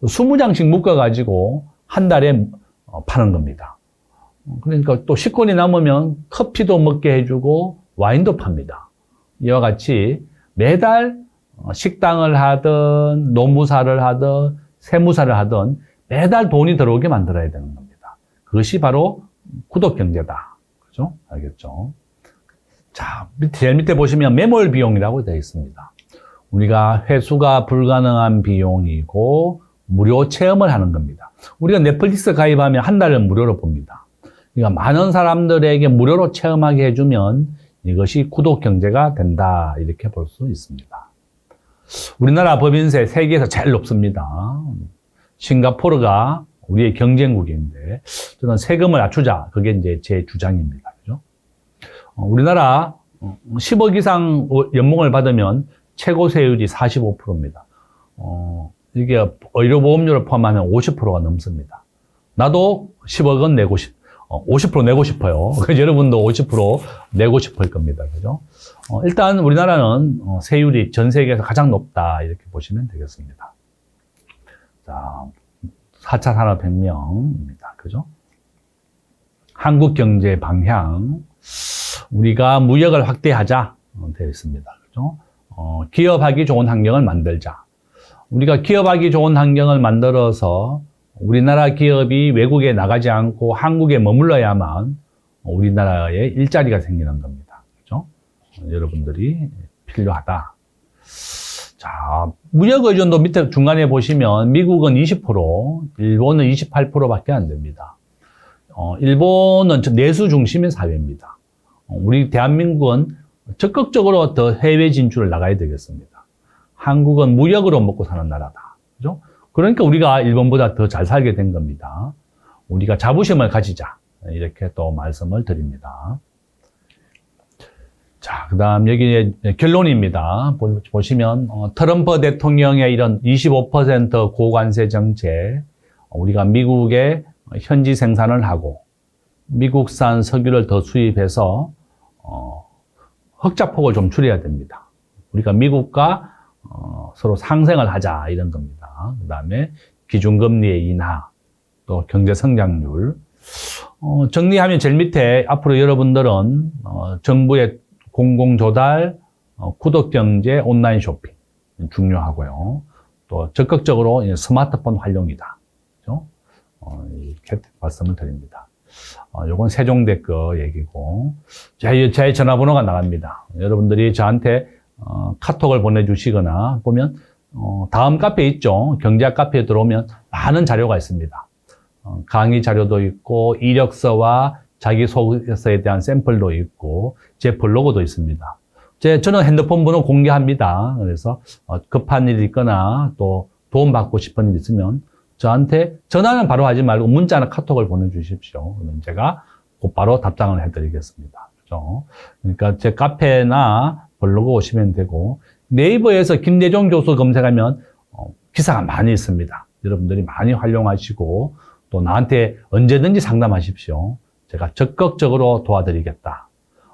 20장씩 묶어가지고 한 달에 파는 겁니다. 그러니까 또 식권이 남으면 커피도 먹게 해주고 와인도 팝니다. 이와 같이 매달 식당을 하든 노무사를 하든 세무사를 하든 매달 돈이 들어오게 만들어야 되는 겁니다. 그것이 바로 구독 경제다. 그죠? 알겠죠? 자, 제일 밑에 보시면 매몰 비용이라고 되어 있습니다. 우리가 회수가 불가능한 비용이고 무료 체험을 하는 겁니다. 우리가 넷플릭스 가입하면 한 달을 무료로 봅니다. 그러니까 많은 사람들에게 무료로 체험하게 해주면 이것이 구독 경제가 된다. 이렇게 볼 수 있습니다. 우리나라 법인세 세계에서 제일 높습니다. 싱가포르가 우리의 경쟁국인데 저는 세금을 낮추자. 그게 이제 제 주장입니다. 그죠? 우리나라 10억 이상 연봉을 받으면 최고 세율이 45%입니다. 이게 의료보험료를 포함하면 50%가 넘습니다. 나도 10억은 내고 50% 내고 싶어요. 그래서 여러분도 50% 내고 싶을 겁니다. 그죠? 일단 우리나라는 세율이 전 세계에서 가장 높다. 이렇게 보시면 되겠습니다. 자, 4차 산업혁명입니다. 그죠? 한국 경제 방향. 우리가 무역을 확대하자. 되어 있습니다. 그죠? 기업하기 좋은 환경을 만들자. 우리가 기업하기 좋은 환경을 만들어서 우리나라 기업이 외국에 나가지 않고 한국에 머물러야만 우리나라에 일자리가 생기는 겁니다. 그죠? 여러분들이 필요하다. 자, 무역 의존도 밑에 중간에 보시면 미국은 20%, 일본은 28%밖에 안 됩니다. 일본은 내수 중심의 사회입니다. 우리 대한민국은 적극적으로 더 해외 진출을 나가야 되겠습니다. 한국은 무역으로 먹고 사는 나라다. 그죠? 그러니까 우리가 일본보다 더 잘 살게 된 겁니다. 우리가 자부심을 가지자. 이렇게 또 말씀을 드립니다. 자, 그 다음 여기 결론입니다. 보시면 트럼프 대통령의 이런 25% 고관세 정책, 우리가 미국에 현지 생산을 하고 미국산 석유를 더 수입해서 흑자폭을 좀 줄여야 됩니다. 우리가 미국과 서로 상생을 하자 이런 겁니다. 그 다음에 기준금리의 인하, 또 경제성장률. 정리하면 제일 밑에 앞으로 여러분들은 정부의 공공조달, 구독경제, 온라인 쇼핑 중요하고요. 또 적극적으로 스마트폰 활용이다. 그렇죠? 이렇게 말씀을 드립니다. 요건 세종대 거 얘기고 제 전화번호가 나갑니다. 여러분들이 저한테 카톡을 보내주시거나 보면 다음 카페 있죠. 경제학 카페에 들어오면 많은 자료가 있습니다. 강의 자료도 있고 이력서와 자기소개서에 대한 샘플도 있고 제 블로그도 있습니다. 저는 핸드폰 번호 공개합니다. 그래서 급한 일이 있거나 또 도움받고 싶은 일이 있으면 저한테 전화는 바로 하지 말고 문자나 카톡을 보내주십시오. 그러면 제가 곧바로 답장을 해드리겠습니다. 그렇죠? 그러니까 제 카페나 블로그 오시면 되고 네이버에서 김대중 교수 검색하면 기사가 많이 있습니다. 여러분들이 많이 활용하시고 또 나한테 언제든지 상담하십시오. 제가 적극적으로 도와드리겠다.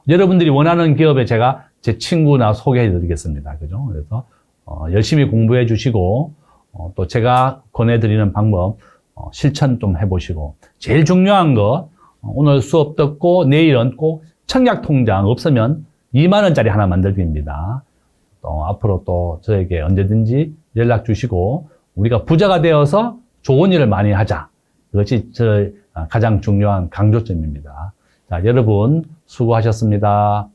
여러분들이 원하는 기업에 제가 제 친구나 소개해 드리겠습니다. 그죠? 그래서 열심히 공부해 주시고 또 제가 권해드리는 방법 실천 좀 해보시고 제일 중요한 거 오늘 수업 듣고 내일은 꼭 청약통장 없으면 2만 원짜리 하나 만들기입니다. 또 앞으로 또 저에게 언제든지 연락 주시고 우리가 부자가 되어서 좋은 일을 많이 하자. 그것이 저 가장 중요한 강조점입니다. 자, 여러분 수고하셨습니다.